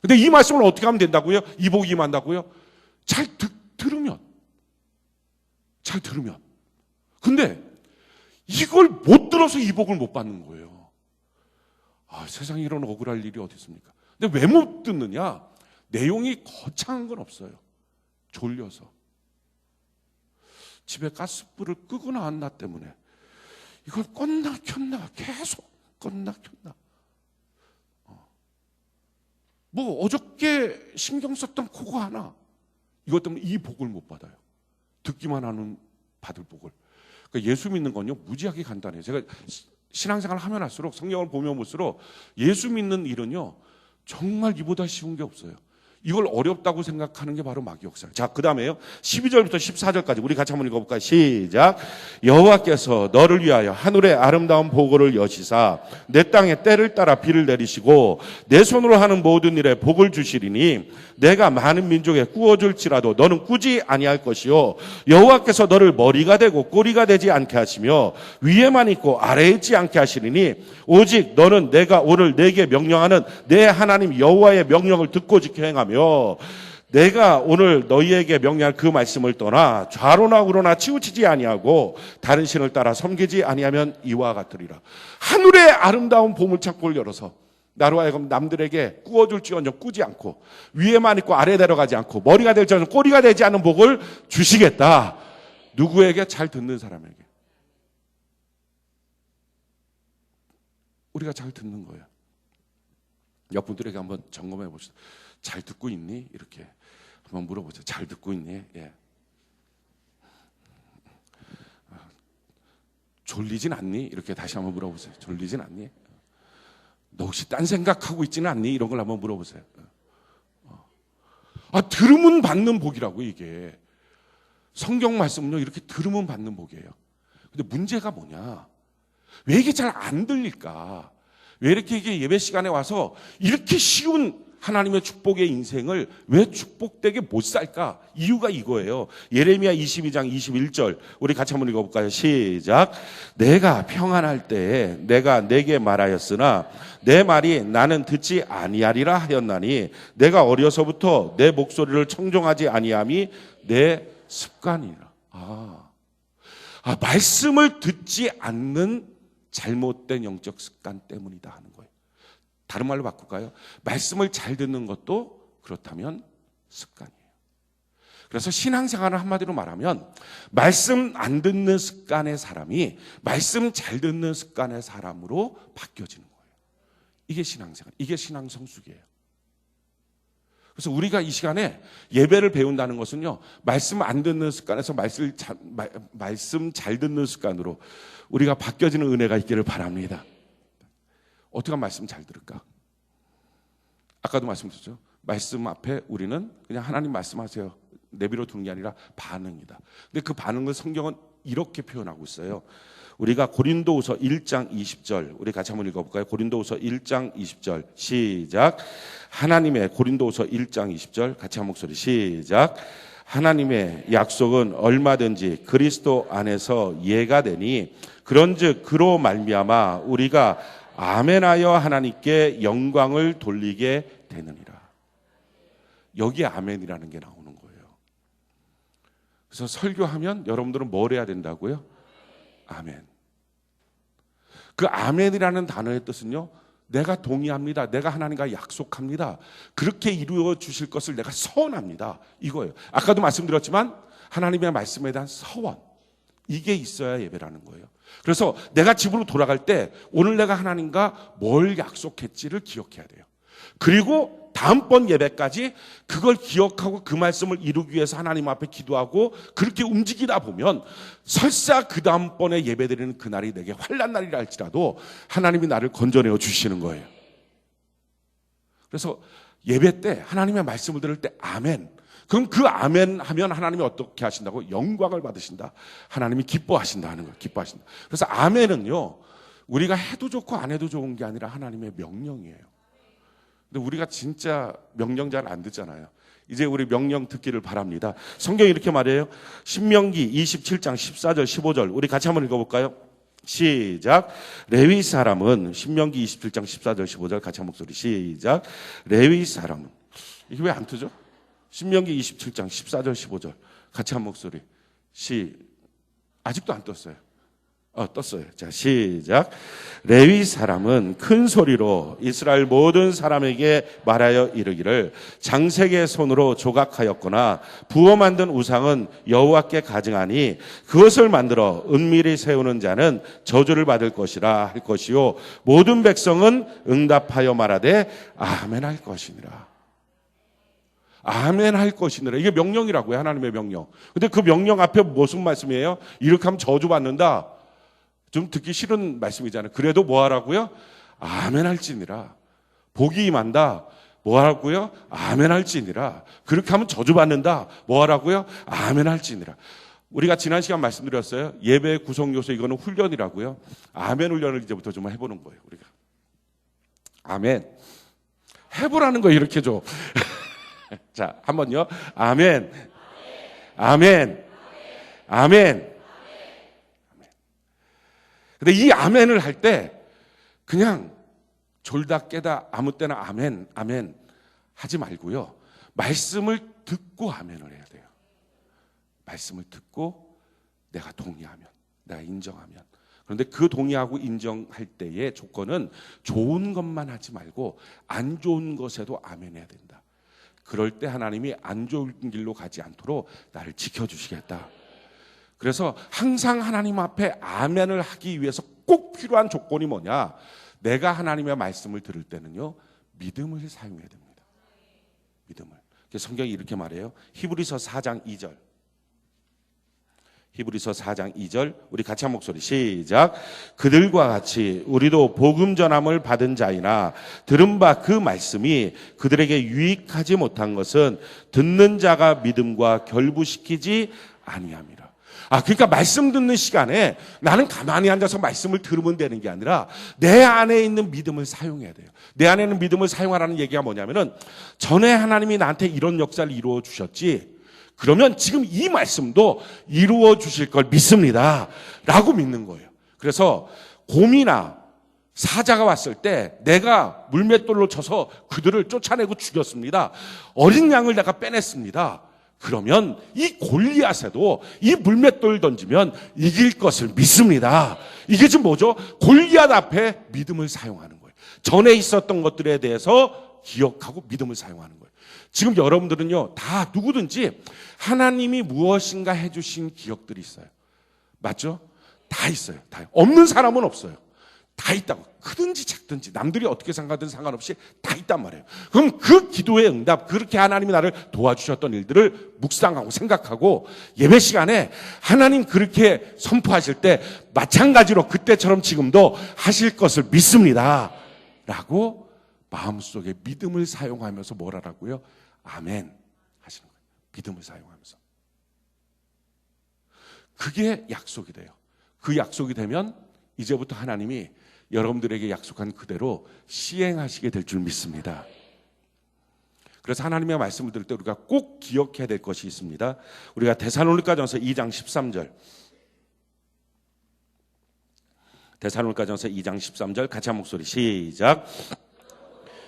근데 이 말씀을 어떻게 하면 된다고요? 이 복이 임한다고요? 잘 들으면. 근데 이걸 못 들어서 이 복을 못 받는 거예요. 세상에 이런 억울할 일이 어디 있습니까? 근데 왜 못 듣느냐? 내용이 거창한 건 없어요. 졸려서. 집에 가스불을 끄고 나왔나 때문에 이걸 껐나 켰나 계속 껐나 켰나. 어저께 신경 썼던 그거 하나, 이것 때문에 이 복을 못 받아요. 듣기만 하는 받을 복을. 그러니까 예수 믿는 건요 무지하게 간단해요. 제가 신앙생활을 하면 할수록, 성경을 보면 볼수록 예수 믿는 일은요 정말 이보다 쉬운 게 없어요. 이걸 어렵다고 생각하는 게 바로 마귀 역사예요. 자, 그 다음에요 12절부터 14절까지 우리 같이 한번 읽어볼까요? 시작. 여호와께서 너를 위하여 하늘의 아름다운 보고를 여시사 내 땅에 때를 따라 비를 내리시고 내 손으로 하는 모든 일에 복을 주시리니 내가 많은 민족에 꾸어줄지라도 너는 꾸지 아니할 것이요 여호와께서 너를 머리가 되고 꼬리가 되지 않게 하시며 위에만 있고 아래에 있지 않게 하시리니 오직 너는 내가 오늘 내게 명령하는 내 하나님 여호와의 명령을 듣고 지켜 행하며 내가 오늘 너희에게 명령할 그 말씀을 떠나 좌로나 우로나 치우치지 아니하고 다른 신을 따라 섬기지 아니하면 이와 같으리라. 하늘의 아름다운 보물창고를 열어서 나로 하여금 남들에게 꾸어줄지언정 꾸지 않고 위에만 있고 아래에 내려가지 않고 머리가 될지언정 꼬리가 되지 않는 복을 주시겠다. 누구에게? 잘 듣는 사람에게. 우리가 잘 듣는 거예요. 옆분들에게 한번 점검해 봅시다. 잘 듣고 있니? 이렇게 한번 물어보세요. 잘 듣고 있니? 예. 졸리진 않니? 이렇게 다시 한번 물어보세요. 졸리진 않니? 너 혹시 딴 생각하고 있지는 않니? 이런 걸 한번 물어보세요. 들으면 받는 복이라고. 이게 성경 말씀은요 이렇게 들으면 받는 복이에요. 근데 문제가 뭐냐? 왜 이게 잘 안 들릴까? 왜 이렇게 이게 예배 시간에 와서 이렇게 쉬운 하나님의 축복의 인생을 왜 축복되게 못 살까? 이유가 이거예요. 예레미야 22장 21절 우리 같이 한번 읽어볼까요? 시작. 내가 평안할 때에 내가 내게 말하였으나 내 말이 나는 듣지 아니하리라 하였나니 내가 어려서부터 내 목소리를 청종하지 아니함이 내 습관이라. 말씀을 듣지 않는 잘못된 영적 습관 때문이다 하는 거예요. 다른 말로 바꿀까요? 말씀을 잘 듣는 것도 그렇다면 습관이에요. 그래서 신앙생활을 한마디로 말하면 말씀 안 듣는 습관의 사람이 말씀 잘 듣는 습관의 사람으로 바뀌어지는 거예요. 이게 신앙생활, 이게 신앙 성숙이에요. 그래서 우리가 이 시간에 예배를 배운다는 것은요, 말씀 안 듣는 습관에서 말씀 잘 듣는 습관으로 우리가 바뀌어지는 은혜가 있기를 바랍니다. 어떻게 하면 말씀 잘 들을까? 아까도 말씀드렸죠. 말씀 앞에 우리는 그냥 하나님 말씀하세요. 내비로 두는 게 아니라 반응이다. 근데 그 반응을 성경은 이렇게 표현하고 있어요. 우리가 고린도후서 1장 20절 우리 같이 한번 읽어볼까요? 고린도후서 1장 20절 시작. 하나님의 고린도후서 1장 20절 같이 한 목소리 시작. 하나님의 약속은 얼마든지 그리스도 안에서 예가 되니 그런즉 그로 말미암아 우리가 아멘하여 하나님께 영광을 돌리게 되느니라. 여기에 아멘이라는 게 나오는 거예요. 그래서 설교하면 여러분들은 뭘 해야 된다고요? 아멘. 그 아멘이라는 단어의 뜻은요, 내가 동의합니다. 내가 하나님과 약속합니다. 그렇게 이루어 주실 것을 내가 서원합니다. 이거예요. 아까도 말씀드렸지만 하나님의 말씀에 대한 서원, 이게 있어야 예배라는 거예요. 그래서 내가 집으로 돌아갈 때 오늘 내가 하나님과 뭘 약속했지를 기억해야 돼요. 그리고 다음번 예배까지 그걸 기억하고 그 말씀을 이루기 위해서 하나님 앞에 기도하고 그렇게 움직이다 보면 설사 그 다음번에 예배드리는 그날이 내게 환난 날이라 할지라도 하나님이 나를 건져내어 주시는 거예요. 그래서 예배 때 하나님의 말씀을 들을 때 아멘. 그럼 그 아멘 하면 하나님이 어떻게 하신다고? 영광을 받으신다. 하나님이 기뻐하신다 하는 거예요. 기뻐하신다. 그래서 아멘은요, 우리가 해도 좋고 안 해도 좋은 게 아니라 하나님의 명령이에요. 근데 우리가 진짜 명령 잘 안 듣잖아요. 이제 우리 명령 듣기를 바랍니다. 성경이 이렇게 말해요. 신명기 27장 14절 15절 우리 같이 한번 읽어볼까요? 시작. 레위 사람은 신명기 27장 14절 15절 같이 한 목소리 시작. 레위 사람은 이게 왜 안 뜨죠? 신명기 27장 14절 15절 같이 한 목소리 아직도 안 떴어요. 떴어요. 자, 시작. 레위 사람은 큰 소리로 이스라엘 모든 사람에게 말하여 이르기를 장색의 손으로 조각하였거나 부어 만든 우상은 여호와께 가증하니 그것을 만들어 은밀히 세우는 자는 저주를 받을 것이라 할 것이요 모든 백성은 응답하여 말하되 아멘 할 것이니라. 아멘 할 것이니라. 이게 명령이라고요. 하나님의 명령. 근데 그 명령 앞에 무슨 말씀이에요? 이렇게 하면 저주받는다. 좀 듣기 싫은 말씀이잖아요. 그래도 뭐 하라고요? 아멘 할지니라. 복이 임한다. 뭐 하라고요? 아멘 할지니라. 그렇게 하면 저주받는다. 뭐 하라고요? 아멘 할지니라. 우리가 지난 시간 말씀드렸어요. 예배의 구성 요소 이거는 훈련이라고요. 아멘 훈련을 이제부터 좀 해보는 거예요. 우리가 아멘 해보라는 거예요. 이렇게 좀. 자, 한번요. 아멘. 아멘. 아멘. 근데 이 아멘을 할 때 그냥 졸다 깨다 아무 때나 아멘, 아멘 하지 말고요. 말씀을 듣고 아멘을 해야 돼요. 말씀을 듣고 내가 동의하면, 내가 인정하면. 그런데 그 동의하고 인정할 때의 조건은 좋은 것만 하지 말고 안 좋은 것에도 아멘 해야 된다. 그럴 때 하나님이 안 좋은 길로 가지 않도록 나를 지켜주시겠다. 그래서 항상 하나님 앞에 아멘을 하기 위해서 꼭 필요한 조건이 뭐냐? 내가 하나님의 말씀을 들을 때는요, 믿음을 사용해야 됩니다. 믿음을. 성경이 이렇게 말해요. 히브리서 4장 2절. 히브리서 4장 2절 우리 같이 한 목소리 시작. 그들과 같이 우리도 복음 전함을 받은 자이나 들은 바 그 말씀이 그들에게 유익하지 못한 것은 듣는 자가 믿음과 결부시키지 아니함이라. 그러니까 말씀 듣는 시간에 나는 가만히 앉아서 말씀을 들으면 되는 게 아니라 내 안에 있는 믿음을 사용해야 돼요. 내 안에 있는 믿음을 사용하라는 얘기가 뭐냐면은 전에 하나님이 나한테 이런 역사를 이루어 주셨지. 그러면 지금 이 말씀도 이루어 주실 걸 믿습니다. 라고 믿는 거예요. 그래서 곰이나 사자가 왔을 때 내가 물맷돌로 쳐서 그들을 쫓아내고 죽였습니다. 어린 양을 내가 빼냈습니다. 그러면 이 골리앗에도 이 물맷돌 던지면 이길 것을 믿습니다. 이게 지금 뭐죠? 골리앗 앞에 믿음을 사용하는 거예요. 전에 있었던 것들에 대해서 기억하고 믿음을 사용하는 거예요. 지금 여러분들은요, 다 누구든지 하나님이 무엇인가 해주신 기억들이 있어요. 맞죠? 다 있어요. 다. 없는 사람은 없어요. 다 있다고. 크든지 작든지 남들이 어떻게 생각하든 상관없이 다 있단 말이에요. 그럼 그 기도의 응답, 그렇게 하나님이 나를 도와주셨던 일들을 묵상하고 생각하고 예배 시간에 하나님 그렇게 선포하실 때 마찬가지로 그때처럼 지금도 하실 것을 믿습니다. 라고 마음속에 믿음을 사용하면서 뭘 하라고요? 아멘 하시는 거예요. 믿음을 사용하면서. 그게 약속이 돼요. 그 약속이 되면 이제부터 하나님이 여러분들에게 약속한 그대로 시행하시게 될 줄 믿습니다. 그래서 하나님의 말씀을 들을 때 우리가 꼭 기억해야 될 것이 있습니다. 우리가 데살로니가전서 2장 13절, 데살로니가전서 2장 13절 같이 한 목소리 시작.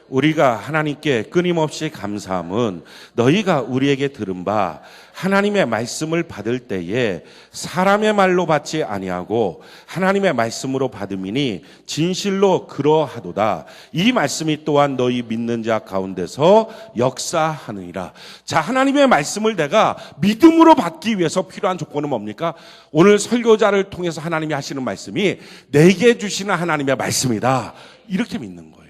우리가 하나님께 끊임없이 감사함은 너희가 우리에게 들은 바 하나님의 말씀을 받을 때에 사람의 말로 받지 아니하고 하나님의 말씀으로 받음이니 진실로 그러하도다. 이 말씀이 또한 너희 믿는 자 가운데서 역사하느니라. 자, 하나님의 말씀을 내가 믿음으로 받기 위해서 필요한 조건은 뭡니까? 오늘 설교자를 통해서 하나님이 하시는 말씀이 내게 주시는 하나님의 말씀이다. 이렇게 믿는 거예요.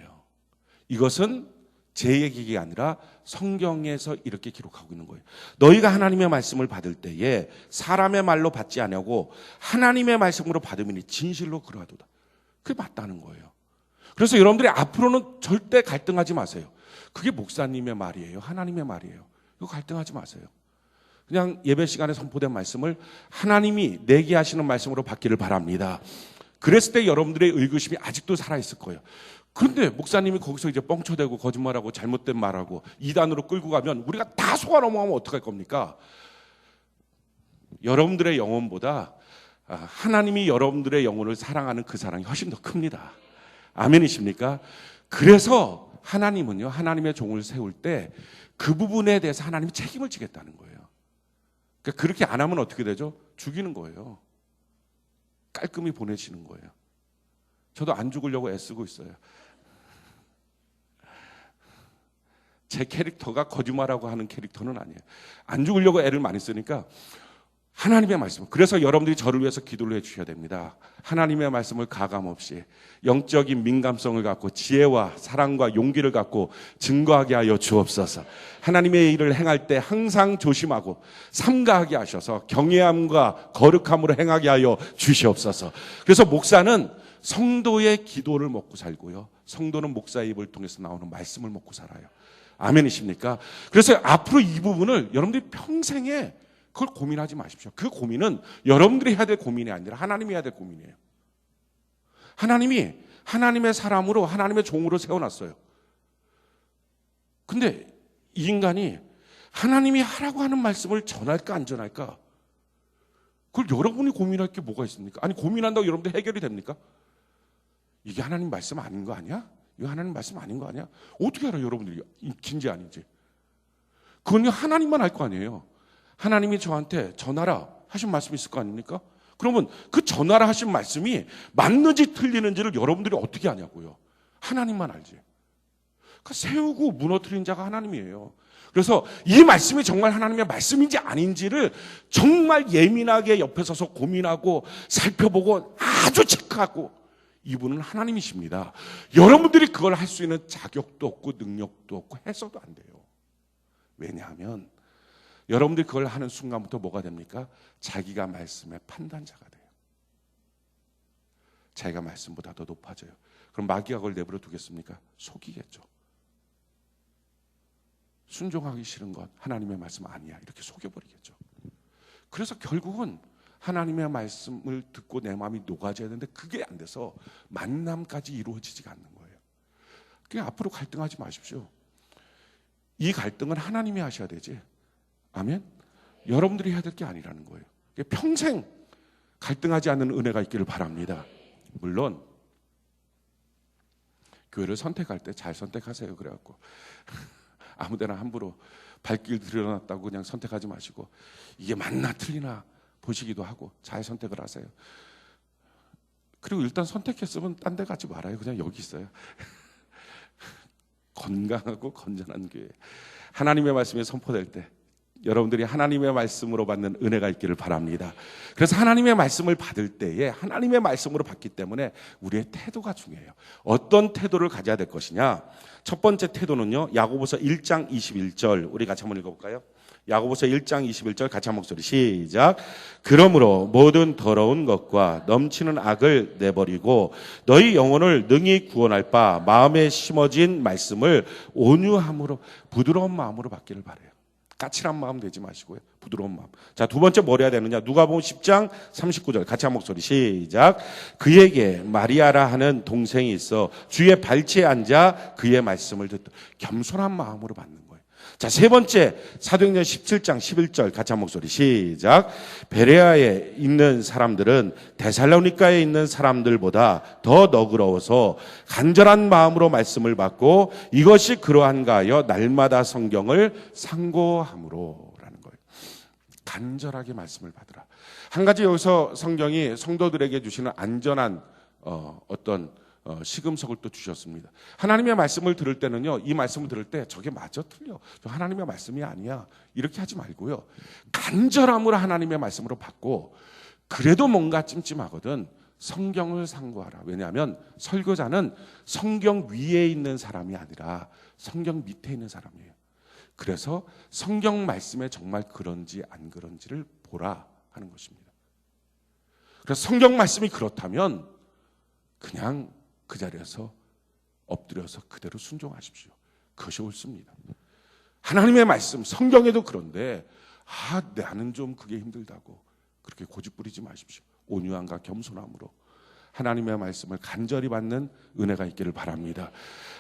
이것은 제 얘기가 아니라 성경에서 이렇게 기록하고 있는 거예요. 너희가 하나님의 말씀을 받을 때에 사람의 말로 받지 아니하고 하나님의 말씀으로 받으니 진실로 그러하도다. 그게 맞다는 거예요. 그래서 여러분들이 앞으로는 절대 갈등하지 마세요. 그게 목사님의 말이에요, 하나님의 말이에요. 이거 갈등하지 마세요. 그냥 예배 시간에 선포된 말씀을 하나님이 내게 하시는 말씀으로 받기를 바랍니다. 그랬을 때 여러분들의 의구심이 아직도 살아있을 거예요. 그런데 목사님이 거기서 이제 뻥쳐대고 거짓말하고 잘못된 말하고 이단으로 끌고 가면 우리가 다 속아 넘어가면 어떡할 겁니까? 여러분들의 영혼보다 하나님이 여러분들의 영혼을 사랑하는 그 사랑이 훨씬 더 큽니다. 아멘이십니까? 그래서 하나님은요, 하나님의 종을 세울 때 그 부분에 대해서 하나님이 책임을 지겠다는 거예요. 그러니까 그렇게 안 하면 어떻게 되죠? 죽이는 거예요. 깔끔히 보내시는 거예요. 저도 안 죽으려고 애쓰고 있어요. 제 캐릭터가 거짓말하고 하는 캐릭터는 아니에요. 안 죽으려고 애를 많이 쓰니까 하나님의 말씀. 그래서 여러분들이 저를 위해서 기도를 해주셔야 됩니다. 하나님의 말씀을 가감없이 영적인 민감성을 갖고 지혜와 사랑과 용기를 갖고 증거하게 하여 주옵소서. 하나님의 일을 행할 때 항상 조심하고 삼가하게 하셔서 경외함과 거룩함으로 행하게 하여 주시옵소서. 그래서 목사는 성도의 기도를 먹고 살고요, 성도는 목사의 입을 통해서 나오는 말씀을 먹고 살아요. 아멘이십니까? 그래서 앞으로 이 부분을 여러분들이 평생에 그걸 고민하지 마십시오. 그 고민은 여러분들이 해야 될 고민이 아니라 하나님이 해야 될 고민이에요. 하나님이 하나님의 사람으로 하나님의 종으로 세워놨어요. 근데 이 인간이 하나님이 하라고 하는 말씀을 전할까 안 전할까? 그걸 여러분이 고민할 게 뭐가 있습니까? 아니, 고민한다고 여러분들 해결이 됩니까? 이게 하나님 말씀 아닌 거 아니야? 이거 하나님 말씀 아닌 거 아니야? 어떻게 알아 여러분들이 인지 아닌지? 그건 하나님만 알 거 아니에요. 하나님이 저한테 전하라 하신 말씀이 있을 거 아닙니까? 그러면 그 전하라 하신 말씀이 맞는지 틀리는지를 여러분들이 어떻게 아냐고요? 하나님만 알지. 그러니까 세우고 무너뜨린 자가 하나님이에요. 그래서 이 말씀이 정말 하나님의 말씀인지 아닌지를 정말 예민하게 옆에 서서 고민하고 살펴보고 아주 체크하고, 이분은 하나님이십니다. 여러분들이 그걸 할 수 있는 자격도 없고 능력도 없고 해서도 안 돼요. 왜냐하면 여러분들이 그걸 하는 순간부터 뭐가 됩니까? 자기가 말씀의 판단자가 돼요. 자기가 말씀보다 더 높아져요. 그럼 마귀가 그걸 내버려 두겠습니까? 속이겠죠. 순종하기 싫은 것 하나님의 말씀 아니야, 이렇게 속여버리겠죠. 그래서 결국은 하나님의 말씀을 듣고 내 마음이 녹아져야 되는데 그게 안 돼서 만남까지 이루어지지가 않는 거예요. 그냥 앞으로 갈등하지 마십시오. 이 갈등은 하나님이 하셔야 되지. 아멘? 여러분들이 해야 될 게 아니라는 거예요. 평생 갈등하지 않는 은혜가 있기를 바랍니다. 물론 교회를 선택할 때 잘 선택하세요. 그래갖고 아무데나 함부로 발길 들여놨다고 그냥 선택하지 마시고 이게 맞나 틀리나 보시기도 하고 잘 선택을 하세요. 그리고 일단 선택했으면 딴 데 가지 말아요. 그냥 여기 있어요. 건강하고 건전한 교회. 하나님의 말씀이 선포될 때 여러분들이 하나님의 말씀으로 받는 은혜가 있기를 바랍니다. 그래서 하나님의 말씀을 받을 때에 하나님의 말씀으로 받기 때문에 우리의 태도가 중요해요. 어떤 태도를 가져야 될 것이냐? 첫 번째 태도는요, 야고보서 1장 21절 우리 같이 한번 읽어볼까요? 야고보서 1장 21절 같이 한 목소리 시작. 그러므로 모든 더러운 것과 넘치는 악을 내버리고 너희 영혼을 능히 구원할 바 마음에 심어진 말씀을 온유함으로 부드러운 마음으로 받기를 바라요. 까칠한 마음 되지 마시고요. 부드러운 마음. 자, 두 번째 뭘 해야 되느냐? 누가복음 10장 39절 같이 한 목소리 시작. 그에게 마리아라 하는 동생이 있어 주의 발치에 앉아 그의 말씀을 듣다. 겸손한 마음으로 받는 거예요. 자, 세 번째 사도행전 17장 11절 같이 한 목소리 시작. 베레아에 있는 사람들은 데살로니가에 있는 사람들보다 더 너그러워서 간절한 마음으로 말씀을 받고 이것이 그러한가 하여 날마다 성경을 상고함으로라는 거예요. 간절하게 말씀을 받으라. 한 가지 여기서 성경이 성도들에게 주시는 안전한 어떤 시금석을 또 주셨습니다. 하나님의 말씀을 들을 때는요, 이 말씀을 들을 때 저게 맞아 틀려, 저 하나님의 말씀이 아니야 이렇게 하지 말고요, 간절함으로 하나님의 말씀으로 받고 그래도 뭔가 찜찜하거든 성경을 상고하라. 왜냐하면 설교자는 성경 위에 있는 사람이 아니라 성경 밑에 있는 사람이에요. 그래서 성경 말씀에 정말 그런지 안 그런지를 보라 하는 것입니다. 그래서 성경 말씀이 그렇다면 그냥 그 자리에서 엎드려서 그대로 순종하십시오. 그것이 옳습니다. 하나님의 말씀 성경에도 그런데 나는 좀 그게 힘들다고 그렇게 고집부리지 마십시오. 온유함과 겸손함으로 하나님의 말씀을 간절히 받는 은혜가 있기를 바랍니다.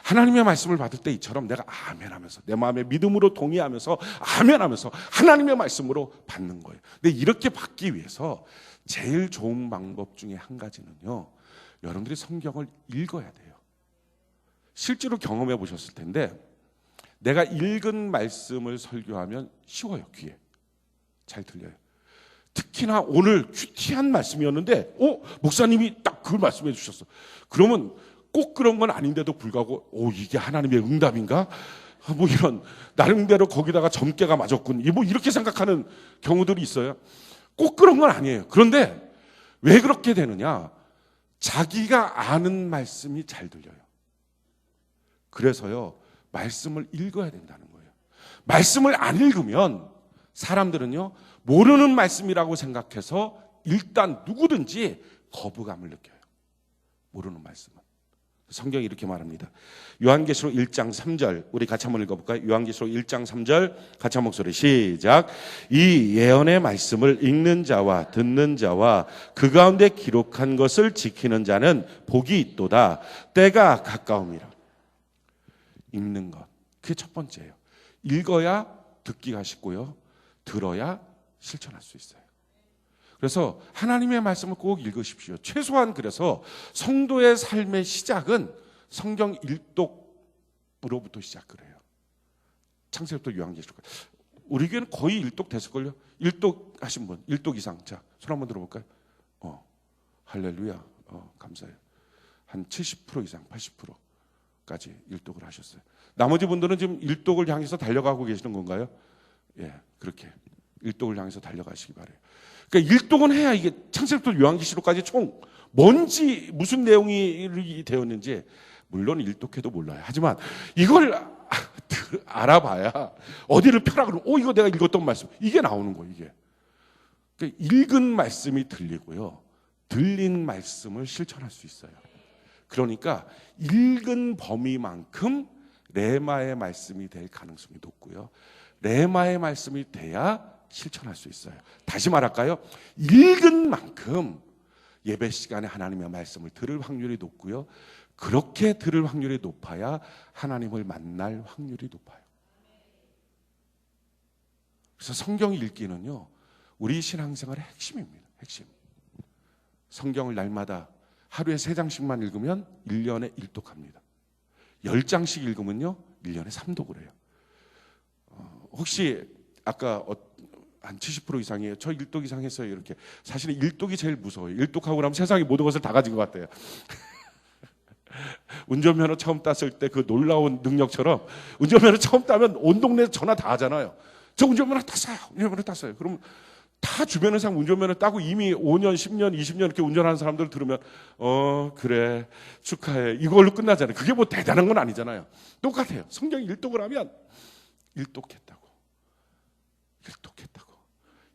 하나님의 말씀을 받을 때 이처럼 내가 아멘하면서 내 마음의 믿음으로 동의하면서 아멘하면서 하나님의 말씀으로 받는 거예요. 근데 이렇게 받기 위해서 제일 좋은 방법 중에 한 가지는요, 여러분들이 성경을 읽어야 돼요. 실제로 경험해 보셨을 텐데 내가 읽은 말씀을 설교하면 쉬워요. 귀에 잘 들려요. 특히나 오늘 큐티한 말씀이었는데 목사님이 딱 그걸 말씀해 주셨어. 그러면 꼭 그런 건 아닌데도 불구하고 이게 하나님의 응답인가? 뭐 이런 나름대로 거기다가 점괘가 맞았군. 뭐 이렇게 생각하는 경우들이 있어요. 꼭 그런 건 아니에요. 그런데 왜 그렇게 되느냐? 자기가 아는 말씀이 잘 들려요. 그래서요, 말씀을 읽어야 된다는 거예요. 말씀을 안 읽으면 사람들은요, 모르는 말씀이라고 생각해서 일단 누구든지 거부감을 느껴요. 모르는 말씀은. 성경이 이렇게 말합니다. 요한계시록 1장 3절 우리 같이 한번 읽어볼까요? 요한계시록 1장 3절 같이 한 목소리 시작. 이 예언의 말씀을 읽는 자와 듣는 자와 그 가운데 기록한 것을 지키는 자는 복이 있도다. 때가 가까움이라. 읽는 것, 그게 첫 번째예요. 읽어야 듣기가 쉽고요, 들어야 실천할 수 있어요. 그래서 하나님의 말씀을 꼭 읽으십시오. 최소한 그래서 성도의 삶의 시작은 성경 일독으로부터 시작을 해요. 창세기부터 요한계시록. 우리 교회는 거의 일독 됐을걸요. 일독 하신 분, 일독 이상. 자, 손 한번 들어볼까요? 할렐루야. 감사해요. 한 70% 이상, 80%까지 일독을 하셨어요. 나머지 분들은 지금 일독을 향해서 달려가고 계시는 건가요? 예, 그렇게 일독을 향해서 달려가시기 바래요. 그러니까 일독은 해야 이게 창세기부터 요한계시록까지 총 뭔지 무슨 내용이 되었는지 물론 일독해도 몰라요. 하지만 이걸 알아봐야 어디를 펴라 그러면 이거 내가 읽었던 말씀 이게 나오는 거예요. 이게 그러니까 읽은 말씀이 들리고요, 들린 말씀을 실천할 수 있어요. 그러니까 읽은 범위만큼 레마의 말씀이 될 가능성이 높고요, 레마의 말씀이 돼야 실천할 수 있어요. 다시 말할까요? 읽은 만큼 예배 시간에 하나님의 말씀을 들을 확률이 높고요. 그렇게 들을 확률이 높아야 하나님을 만날 확률이 높아요. 그래서 성경 읽기는요, 우리 신앙생활의 핵심입니다. 핵심. 성경을 날마다 하루에 3장씩만 읽으면 1년에 1독합니다. 10장씩 읽으면요 1년에 3독을 해요. 혹시 아까 한 70% 이상이에요. 저 1독 이상 했어요. 이렇게. 사실은 1독이 제일 무서워요. 1독하고 나면 세상의 모든 것을 다 가진 것 같아요. 운전면허 처음 땄을 때 그 놀라운 능력처럼 운전면허 처음 따면 온 동네 전화 다 하잖아요. 저 운전면허 땄어요. 운전면허 땄어요. 그럼 다 주변의 사람 운전면허 따고 이미 5년, 10년, 20년 이렇게 운전하는 사람들 들으면 그래 축하해 이걸로 끝나잖아요. 그게 뭐 대단한 건 아니잖아요. 똑같아요. 성경 1독을 하면 1독했다고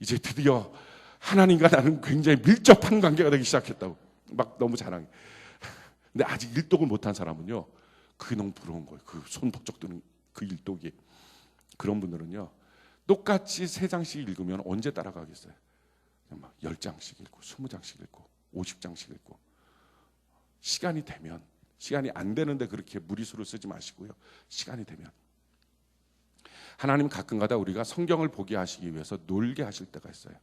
이제 드디어 하나님과 나는 굉장히 밀접한 관계가 되기 시작했다고 막 너무 자랑해. 근데 아직 1독을 못한 사람은요, 그게 너무 부러운 거예요. 그 손 번쩍 드는 그 1독이. 그런 분들은요, 똑같이 3장씩 읽으면 언제 따라가겠어요? 막 10장씩 읽고 20장씩 읽고 50장씩 읽고. 시간이 되면, 시간이 안 되는데 그렇게 무리수를 쓰지 마시고요. 시간이 되면. 하나님 가끔가다 우리가 성경을 보게 하시기 위해서 놀게 하실 때가 있어요.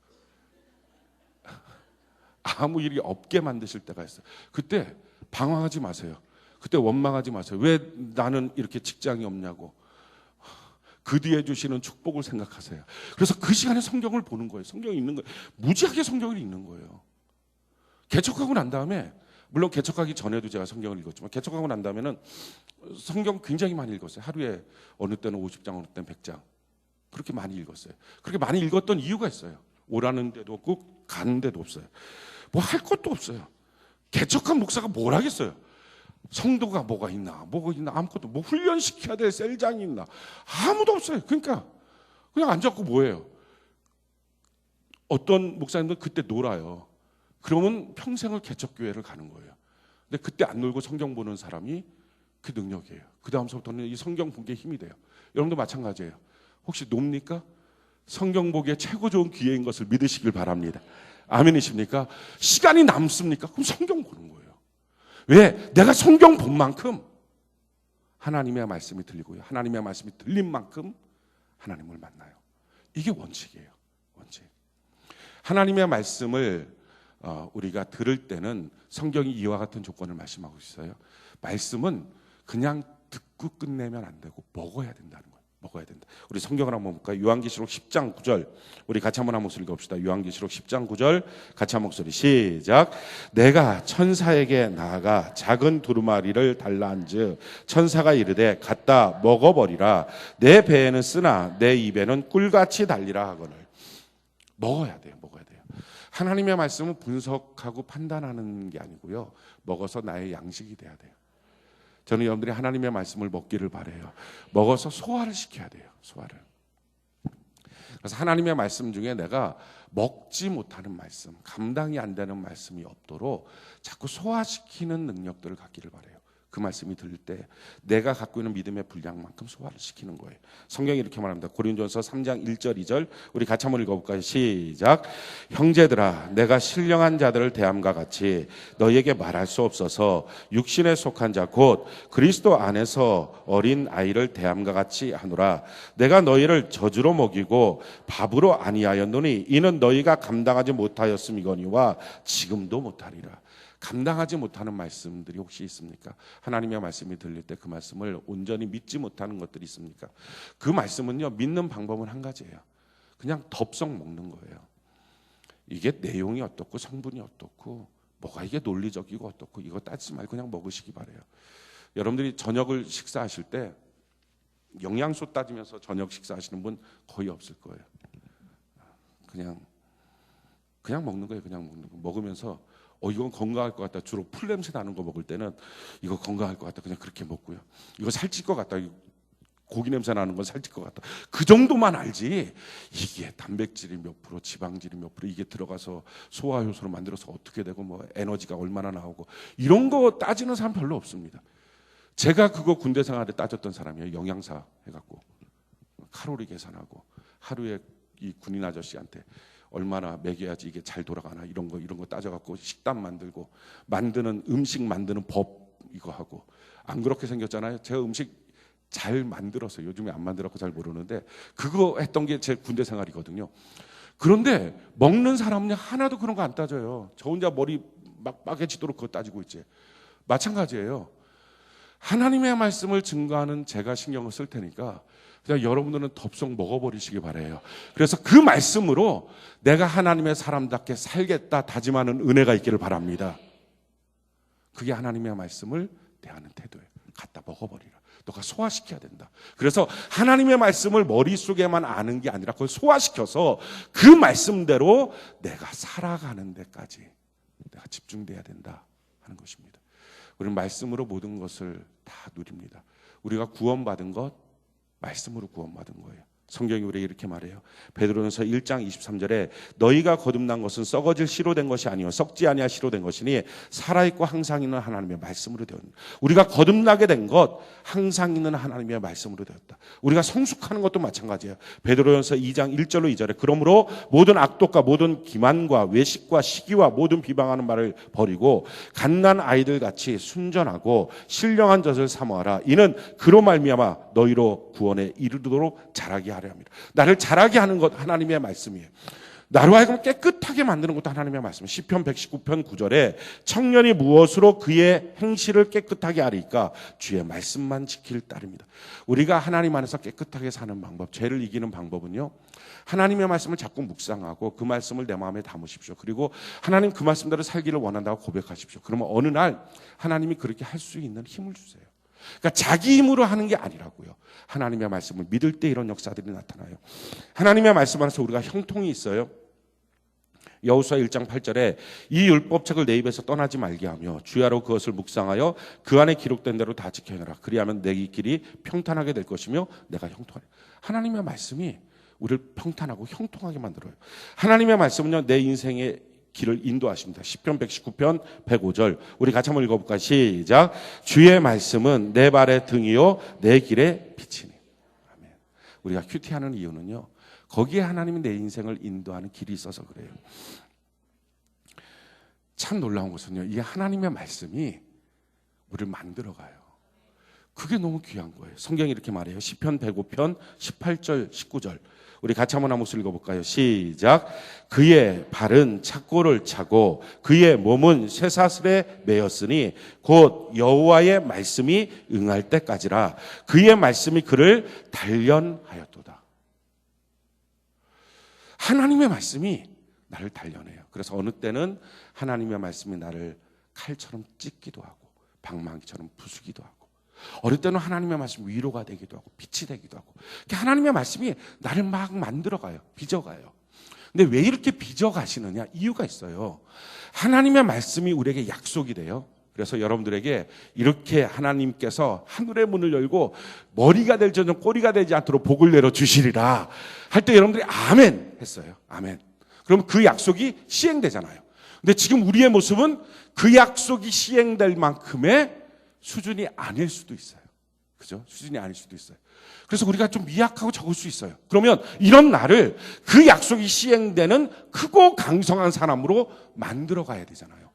아무 일이 없게 만드실 때가 있어요. 그때 방황하지 마세요. 그때 원망하지 마세요. 왜 나는 이렇게 직장이 없냐고. 그 뒤에 주시는 축복을 생각하세요. 그래서 그 시간에 성경을 보는 거예요. 성경이 있는 거예요. 무지하게 성경을 읽는 거예요. 개척하고 난 다음에, 물론 개척하기 전에도 제가 성경을 읽었지만 개척하고 난 다음에는 성경 굉장히 많이 읽었어요. 하루에 어느 때는 50장, 어느 때는 100장. 그렇게 많이 읽었어요. 그렇게 많이 읽었던 이유가 있어요. 오라는 데도 없고 가는 데도 없어요. 뭐 할 것도 없어요. 개척한 목사가 뭘 하겠어요? 성도가 뭐가 있나 아무것도. 뭐 훈련시켜야 될 셀장이 있나 아무도 없어요. 그러니까 그냥 앉았고 뭐예요? 어떤 목사님들 그때 놀아요. 그러면 평생을 개척교회를 가는 거예요. 근데 그때 안 놀고 성경 보는 사람이 그 능력이에요. 그 다음서부터는 이 성경 보기에 힘이 돼요. 여러분도 마찬가지예요. 혹시 놉니까? 성경 보기에 최고 좋은 기회인 것을 믿으시길 바랍니다. 아멘이십니까? 시간이 남습니까? 그럼 성경 보는 거예요. 왜? 내가 성경 본 만큼 하나님의 말씀이 들리고요. 하나님의 말씀이 들린 만큼 하나님을 만나요. 이게 원칙이에요. 원칙. 하나님의 말씀을 우리가 들을 때는 성경이 이와 같은 조건을 말씀하고 있어요. 말씀은 그냥 듣고 끝내면 안 되고 먹어야 된다는 거예요. 먹어야 된다. 우리 성경을 한번 볼까요? 요한계시록 10장 9절. 우리 같이 한번 목소리 읽어봅시다. 요한계시록 10장 9절 같이 한 목소리 시작. 내가 천사에게 나아가 작은 두루마리를 달라한즉 천사가 이르되 갖다 먹어버리라. 내 배에는 쓰나 내 입에는 꿀같이 달리라 하거늘. 먹어야 돼요. 먹어야 돼요. 하나님의 말씀은 분석하고 판단하는 게 아니고요. 먹어서 나의 양식이 돼야 돼요. 저는 여러분들이 하나님의 말씀을 먹기를 바라요. 먹어서 소화를 시켜야 돼요. 소화를. 그래서 하나님의 말씀 중에 내가 먹지 못하는 말씀, 감당이 안 되는 말씀이 없도록 자꾸 소화시키는 능력들을 갖기를 바라요. 그 말씀이 들릴 때 내가 갖고 있는 믿음의 분량만큼 소화를 시키는 거예요. 성경이 이렇게 말합니다. 고린도전서 3장 1절 2절 우리 같이 한번 읽어볼까요? 시작. 형제들아 내가 신령한 자들을 대함과 같이 너희에게 말할 수 없어서 육신에 속한 자 곧 그리스도 안에서 어린 아이를 대함과 같이 하노라. 내가 너희를 저주로 먹이고 밥으로 아니하였노니 이는 너희가 감당하지 못하였음이거니와 지금도 못하리라. 감당하지 못하는 말씀들이 혹시 있습니까? 하나님의 말씀이 들릴 때 그 말씀을 온전히 믿지 못하는 것들이 있습니까? 그 말씀은요, 믿는 방법은 한 가지예요. 그냥 덥석 먹는 거예요. 이게 내용이 어떻고 성분이 어떻고 뭐가 이게 논리적이고 어떻고 이거 따지지 말고 그냥 먹으시기 바래요. 여러분들이 저녁을 식사하실 때 영양소 따지면서 저녁 식사하시는 분 거의 없을 거예요. 그냥 먹는 거예요. 그냥 먹는 거. 먹으면서 이건 건강할 것 같다. 주로 풀 냄새 나는 거 먹을 때는 이거 건강할 것 같다. 그냥 그렇게 먹고요. 이거 살찔 것 같다. 고기 냄새 나는 건 살찔 것 같다. 그 정도만 알지 이게 단백질이 몇 프로, 지방질이 몇 프로 이게 들어가서 소화 효소로 만들어서 어떻게 되고 뭐 에너지가 얼마나 나오고 이런 거 따지는 사람 별로 없습니다. 제가 그거 군대 생활에 따졌던 사람이에요. 영양사 해갖고 칼로리 계산하고 하루에 이 군인 아저씨한테 얼마나 먹여야지 이게 잘 돌아가나 이런 거 따져갖고 식단 만들고 만드는 음식 만드는 법 이거 하고 안 그렇게 생겼잖아요. 제가 음식 잘 만들었어요. 요즘에 안 만들었고 잘 모르는데 그거 했던 게 제 군대 생활이거든요. 그런데 먹는 사람은 하나도 그런 거 안 따져요. 저 혼자 머리 막 빠개지도록 그거 따지고 있지. 마찬가지예요. 하나님의 말씀을 증거하는 제가 신경을 쓸 테니까 그냥 여러분들은 덥석 먹어버리시기 바라요. 그래서 그 말씀으로 내가 하나님의 사람답게 살겠다 다짐하는 은혜가 있기를 바랍니다. 그게 하나님의 말씀을 대하는 태도예요. 갖다 먹어버리라. 너가 소화시켜야 된다. 그래서 하나님의 말씀을 머릿속에만 아는 게 아니라 그걸 소화시켜서 그 말씀대로 내가 살아가는 데까지 내가 집중돼야 된다 하는 것입니다. 우리는 말씀으로 모든 것을 다 누립니다. 우리가 구원받은 것 말씀으로 구원받은 거예요. 성경이 우리에게 이렇게 말해요. 베드로전서 1장 23절에 너희가 거듭난 것은 썩어질 씨로 된 것이 아니요 썩지 아니할 씨로 된 것이니 살아있고 항상 있는 하나님의 말씀으로 되었다. 우리가 거듭나게 된 것 항상 있는 하나님의 말씀으로 되었다. 우리가 성숙하는 것도 마찬가지예요. 베드로전서 2장 1절로 2절에 그러므로 모든 악독과 모든 기만과 외식과 시기와 모든 비방하는 말을 버리고 갓난 아이들 같이 순전하고 신령한 젖을 사모하라. 이는 그로 말미암아 너희로 구원에 이르도록 자라게 하려 합니다. 나를 자라게 하는 것 하나님의 말씀이에요. 나로 하여금 깨끗하게 만드는 것도 하나님의 말씀이에요. 시편 119편 9절에 청년이 무엇으로 그의 행실을 깨끗하게 하리까 주의 말씀만 지킬 따름이다. 우리가 하나님 안에서 깨끗하게 사는 방법, 죄를 이기는 방법은요, 하나님의 말씀을 자꾸 묵상하고 그 말씀을 내 마음에 담으십시오. 그리고 하나님 그 말씀대로 살기를 원한다고 고백하십시오. 그러면 어느 날 하나님이 그렇게 할 수 있는 힘을 주세요. 그러니까 자기 힘으로 하는 게 아니라고요. 하나님의 말씀을 믿을 때 이런 역사들이 나타나요. 하나님의 말씀 안에서 우리가 형통이 있어요. 여호수아 1장 8절에 이 율법책을 내 입에서 떠나지 말게 하며 주야로 그것을 묵상하여 그 안에 기록된 대로 다 지켜내라. 그리하면 내 길이 평탄하게 될 것이며 내가 형통하리라. 하나님의 말씀이 우리를 평탄하고 형통하게 만들어요. 하나님의 말씀은요, 내 인생의 길을 인도하십니다. 시편 119편 105절 우리 같이 한번 읽어볼까요? 시작. 주의 말씀은 내 발의 등이요 내 길에 빛이니. 아멘. 우리가 큐티하는 이유는요, 거기에 하나님이 내 인생을 인도하는 길이 있어서 그래요. 참 놀라운 것은요, 이 하나님의 말씀이 우리를 만들어가요. 그게 너무 귀한 거예요. 성경이 이렇게 말해요. 시편 105편 18절 19절 우리 같이 한번 한번 읽어볼까요? 시작. 그의 발은 착고를 차고 그의 몸은 쇠사슬에 매였으니 곧 여호와의 말씀이 응할 때까지라. 그의 말씀이 그를 단련하였도다. 하나님의 말씀이 나를 단련해요. 그래서 어느 때는 하나님의 말씀이 나를 칼처럼 찢기도 하고 방망이처럼 부수기도 하고, 어릴 때는 하나님의 말씀이 위로가 되기도 하고 빛이 되기도 하고, 하나님의 말씀이 나를 막 만들어가요. 빚어가요. 근데 왜 이렇게 빚어가시느냐? 이유가 있어요. 하나님의 말씀이 우리에게 약속이 돼요. 그래서 여러분들에게 이렇게 하나님께서 하늘의 문을 열고 머리가 될지언정 꼬리가 되지 않도록 복을 내려주시리라 할 때 여러분들이 아멘 했어요. 아멘. 그럼 그 약속이 시행되잖아요. 근데 지금 우리의 모습은 그 약속이 시행될 만큼의 수준이 아닐 수도 있어요. 그죠? 수준이 아닐 수도 있어요. 그래서 우리가 좀 미약하고 적을 수 있어요. 그러면 이런 나를 그 약속이 시행되는 크고 강성한 사람으로 만들어 가야 되잖아요.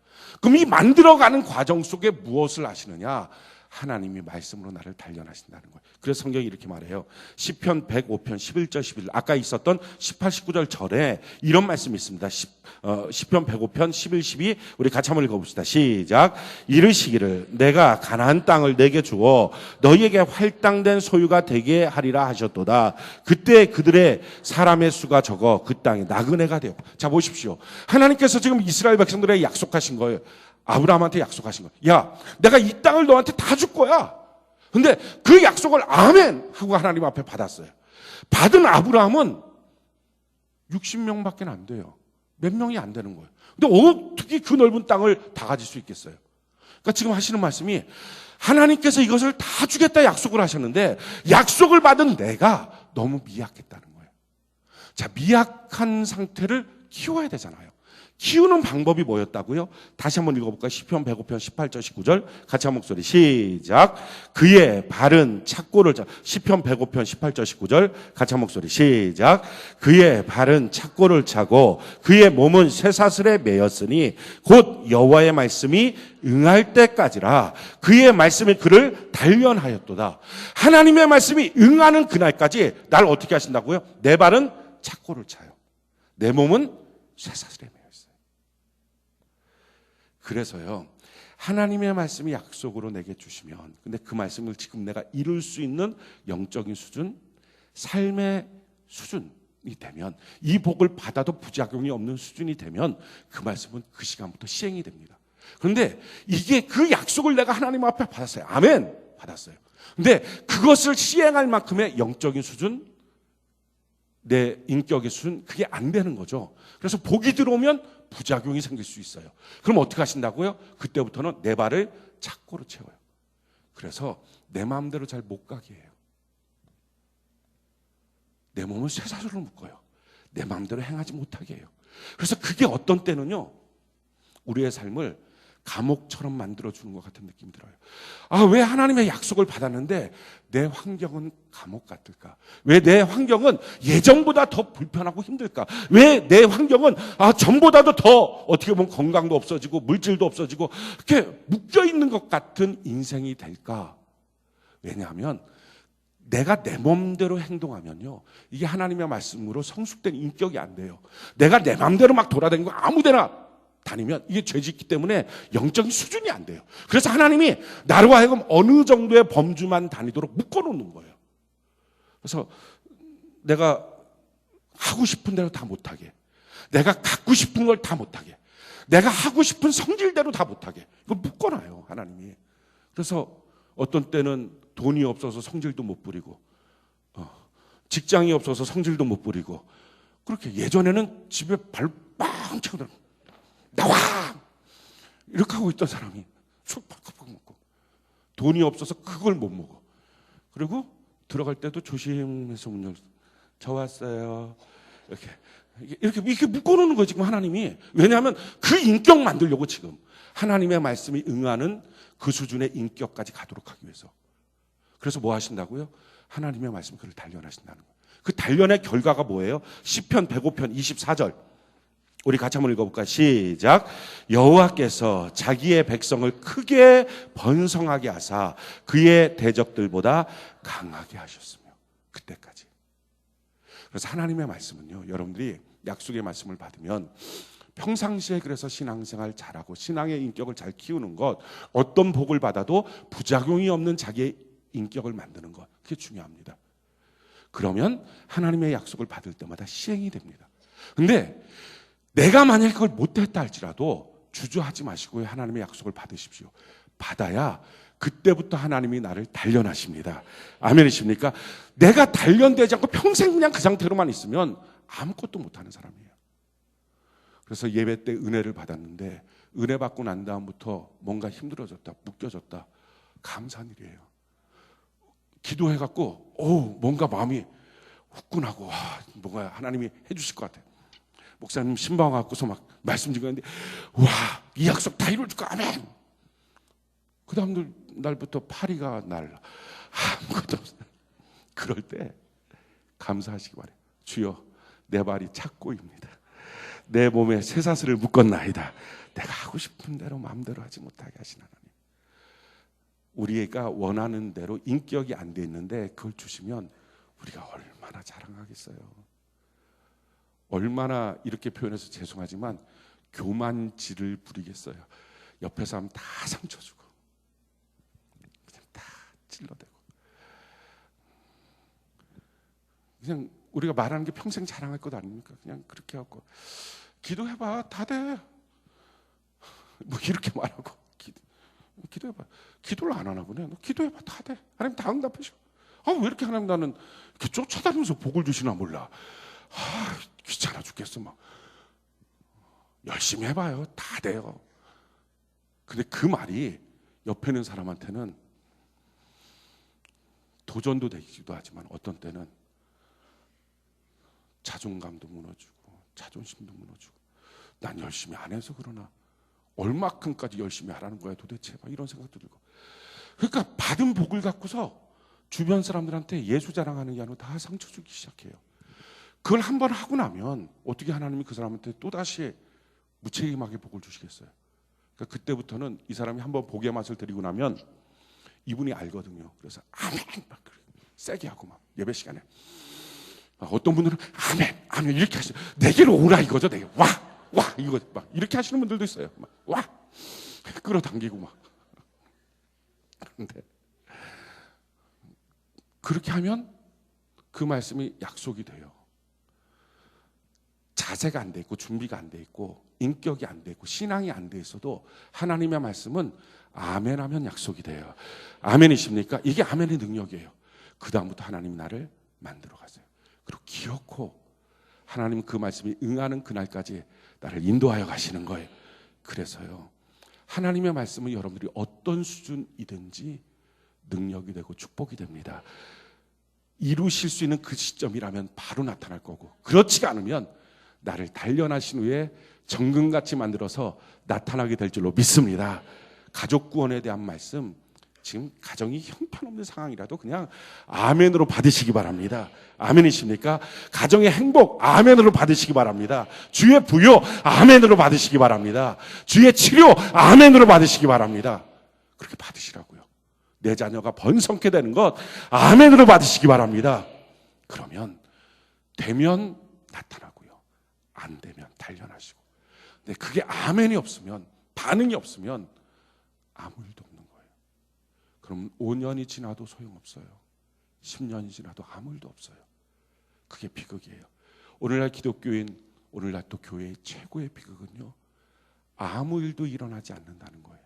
그럼 이 만들어가는 과정 속에 무엇을 하시느냐? 하나님이 말씀으로 나를 단련하신다는 거예요. 그래서 성경이 이렇게 말해요. 시편 105편 11절 11절 아까 있었던 18, 19절 절에 이런 말씀이 있습니다. 시편 105편 11, 12 우리 같이 한번 읽어봅시다. 시작. 이르시기를 내가 가나안 땅을 내게 주어 너희에게 할당된 소유가 되게 하리라 하셨도다. 그때 그들의 사람의 수가 적어 그 땅에 나그네가 되어. 자 보십시오. 하나님께서 지금 이스라엘 백성들에게 약속하신 거예요. 아브라함한테 약속하신 거예요. 야, 내가 이 땅을 너한테 다 줄 거야. 근데 그 약속을 아멘 하고 하나님 앞에 받았어요. 받은 아브라함은 60명밖에 안 돼요. 몇 명이 안 되는 거예요. 근데 어떻게 그 넓은 땅을 다 가질 수 있겠어요? 그러니까 지금 하시는 말씀이 하나님께서 이것을 다 주겠다 약속을 하셨는데 약속을 받은 내가 너무 미약했다는 거예요. 자, 미약한 상태를 키워야 되잖아요. 키우는 방법이 뭐였다고요? 다시 한번 읽어볼까요? 시편 105편 18절 19절 같이 한 목소리 시작. 그의 발은 착고를 차. 시편 105편 18절 19절 같이 한 목소리 시작. 그의 발은 착고를 차고 그의 몸은 쇠사슬에 매였으니 곧 여호와의 말씀이 응할 때까지라. 그의 말씀이 그를 단련하였도다. 하나님의 말씀이 응하는 그날까지 날 어떻게 하신다고요? 내 발은 착고를 차요. 내 몸은 쇠사슬에 매요. 그래서요, 하나님의 말씀이 약속으로 내게 주시면, 근데 그 말씀을 지금 내가 이룰 수 있는 영적인 수준, 삶의 수준이 되면, 이 복을 받아도 부작용이 없는 수준이 되면 그 말씀은 그 시간부터 시행이 됩니다. 그런데 이게 그 약속을 내가 하나님 앞에 받았어요. 아멘! 받았어요. 근데 그것을 시행할 만큼의 영적인 수준, 내 인격의 수준, 그게 안 되는 거죠. 그래서 복이 들어오면 부작용이 생길 수 있어요. 그럼 어떻게 하신다고요? 그때부터는 내 발을 착고로 채워요. 그래서 내 마음대로 잘 못 가게 해요. 내 몸을 쇠사슬로 묶어요. 내 마음대로 행하지 못하게 해요. 그래서 그게 어떤 때는요, 우리의 삶을 감옥처럼 만들어주는 것 같은 느낌이 들어요. 아, 왜 하나님의 약속을 받았는데 내 환경은 감옥 같을까? 왜 내 환경은 예전보다 더 불편하고 힘들까? 왜 내 환경은 전보다도 더 어떻게 보면 건강도 없어지고 물질도 없어지고 이렇게 묶여있는 것 같은 인생이 될까? 왜냐하면 내가 내 몸대로 행동하면요, 이게 하나님의 말씀으로 성숙된 인격이 안 돼요. 내가 내 마음대로 막 돌아다니고 아무데나 다니면 이게 죄짓기 때문에 영적인 수준이 안 돼요. 그래서 하나님이 나로 하여금 어느 정도의 범주만 다니도록 묶어놓는 거예요. 그래서 내가 하고 싶은 대로 다 못하게, 내가 갖고 싶은 걸 다 못하게, 내가 하고 싶은 성질대로 다 못하게, 이걸 묶어놔요, 하나님이. 그래서 어떤 때는 돈이 없어서 성질도 못 부리고, 직장이 없어서 성질도 못 부리고, 그렇게 예전에는 집에 발 빵 차고 나와! 이렇게 하고 있던 사람이 술 팍팍 먹고, 돈이 없어서 그걸 못 먹어. 그리고 들어갈 때도 조심해서 문 열고, 저 왔어요. 이렇게 묶어놓는 거예요, 지금 하나님이. 왜냐하면 그 인격 만들려고 지금. 하나님의 말씀이 응하는 그 수준의 인격까지 가도록 하기 위해서. 그래서 뭐 하신다고요? 하나님의 말씀이 그를 단련하신다는 거예요. 그 단련의 결과가 뭐예요? 시편 105편 24절. 우리 같이 한번 읽어볼까요? 시작. 여호와께서 자기의 백성을 크게 번성하게 하사 그의 대적들보다 강하게 하셨으며. 그때까지. 그래서 하나님의 말씀은요, 여러분들이 약속의 말씀을 받으면 평상시에 그래서 신앙생활 잘하고 신앙의 인격을 잘 키우는 것, 어떤 복을 받아도 부작용이 없는 자기의 인격을 만드는 것, 그게 중요합니다. 그러면 하나님의 약속을 받을 때마다 시행이 됩니다. 근데 내가 만약에 그걸 못했다 할지라도 주저하지 마시고 하나님의 약속을 받으십시오. 받아야 그때부터 하나님이 나를 단련하십니다. 아멘이십니까? 내가 단련되지 않고 평생 그냥 그 상태로만 있으면 아무것도 못하는 사람이에요. 그래서 예배 때 은혜를 받았는데 은혜 받고 난 다음부터 뭔가 힘들어졌다, 묶여졌다. 감사한 일이에요. 기도해갖고 뭔가 마음이 후끈하고 뭔가 하나님이 해주실 것 같아요. 목사님 신방 갖고서 막 말씀 드리는데 이 약속 다 이루어줄까? 아멘. 그 다음 날부터 파리가 날라. 아무것도 없어요. 그럴 때 감사하시기 바래요. 주여, 내 발이 착고입니다. 내 몸에 쇠사슬을 묶었나이다. 내가 하고 싶은 대로 마음대로 하지 못하게 하신 하나님. 우리가 원하는 대로 인격이 안 돼 있는데 그걸 주시면 우리가 얼마나 자랑하겠어요. 얼마나 이렇게 표현해서 죄송하지만 교만질을 부리겠어요. 옆에 사람 다 상처 주고 그냥 다 찔러대고 그냥 우리가 말하는 게 평생 자랑할 것 아닙니까? 그냥 그렇게 하고 기도해봐 다 돼. 뭐 이렇게 말하고 기도해봐. 기도를 안 하나 보네. 너 기도해봐 다 돼. 하나님 다 응답하셔. 왜 이렇게 하나님 나는 이렇게 쫓아다니면서 복을 주시나 몰라. 귀찮아 죽겠어. 막 열심히 해봐요. 다 돼요. 근데 그 말이 옆에 있는 사람한테는 도전도 되기도 하지만 어떤 때는 자존감도 무너지고 자존심도 무너지고 난 열심히 안 해서 그러나 얼마큼까지 열심히 하라는 거야 도대체, 막 이런 생각도 들고. 그러니까 받은 복을 갖고서 주변 사람들한테 예수 자랑하는 게 아니고 다 상처 주기 시작해요. 그걸 한번 하고 나면 어떻게 하나님이 그 사람한테 또다시 무책임하게 복을 주시겠어요? 그러니까 그때부터는 이 사람이 한번 복의 맛을 들이고 나면 이분이 알거든요. 그래서 아멘 막 세게 하고 막 예배 시간에 어떤 분들은 아멘 아멘 이렇게 하시죠. 내게로 오라 이거죠. 내게 와 이거 막 이렇게 하시는 분들도 있어요. 막 와 끌어당기고 막. 그런데 그렇게 하면 그 말씀이 약속이 돼요. 자세가 안 돼 있고 준비가 안 돼 있고 인격이 안 돼 있고 신앙이 안 돼 있어도 하나님의 말씀은 아멘하면 약속이 돼요. 아멘이십니까? 이게 아멘의 능력이에요. 그 다음부터 하나님 나를 만들어 가세요. 그리고 기어코 하나님 그 말씀이 응하는 그날까지 나를 인도하여 가시는 거예요. 그래서요, 하나님의 말씀은 여러분들이 어떤 수준이든지 능력이 되고 축복이 됩니다. 이루실 수 있는 그 시점이라면 바로 나타날 거고, 그렇지가 않으면 나를 단련하신 후에 정금같이 만들어서 나타나게 될 줄로 믿습니다. 가족 구원에 대한 말씀, 지금 가정이 형편없는 상황이라도 그냥 아멘으로 받으시기 바랍니다. 아멘이십니까? 가정의 행복 아멘으로 받으시기 바랍니다. 주의 부요 아멘으로 받으시기 바랍니다. 주의 치료 아멘으로 받으시기 바랍니다. 그렇게 받으시라고요. 내 자녀가 번성케 되는 것 아멘으로 받으시기 바랍니다. 그러면 되면 나타나고요, 안 되면 단련하시고. 근데 그게 아멘이 없으면, 반응이 없으면 아무 일도 없는 거예요. 그럼 5년이 지나도 소용없어요. 10년이 지나도 아무 일도 없어요. 그게 비극이에요. 오늘날 기독교인, 오늘날 또 교회의 최고의 비극은요, 아무 일도 일어나지 않는다는 거예요.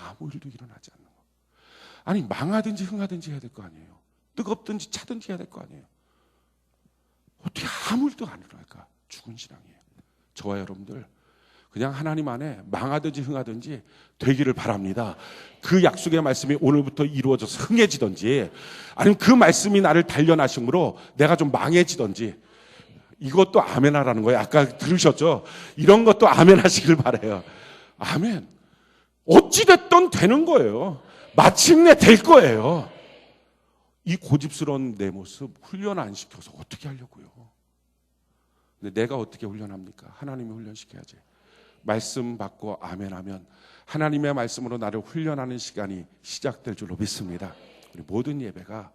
아무 일도 일어나지 않는 거. 아니, 망하든지 흥하든지 해야 될 거 아니에요. 뜨겁든지 차든지 해야 될 거 아니에요. 어떻게 아무 일도 안 일어날까? 죽은 신앙이에요. 저와 여러분들 그냥 하나님 안에 망하든지 흥하든지 되기를 바랍니다. 그 약속의 말씀이 오늘부터 이루어져서 흥해지든지, 아니면 그 말씀이 나를 단련하심으로 내가 좀 망해지든지, 이것도 아멘하라는 거예요. 아까 들으셨죠? 이런 것도 아멘하시길 바라요. 아멘. 어찌됐든 되는 거예요. 마침내 될 거예요. 이 고집스러운 내 모습 훈련 안 시켜서 어떻게 하려고요? 근데 내가 어떻게 훈련합니까? 하나님이 훈련시켜야지. 말씀 받고 아멘하면 하나님의 말씀으로 나를 훈련하는 시간이 시작될 줄로 믿습니다. 우리 모든 예배가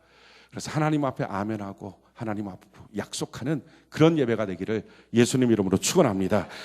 그래서 하나님 앞에 아멘하고 하나님 앞에 약속하는 그런 예배가 되기를 예수님 이름으로 축원합니다.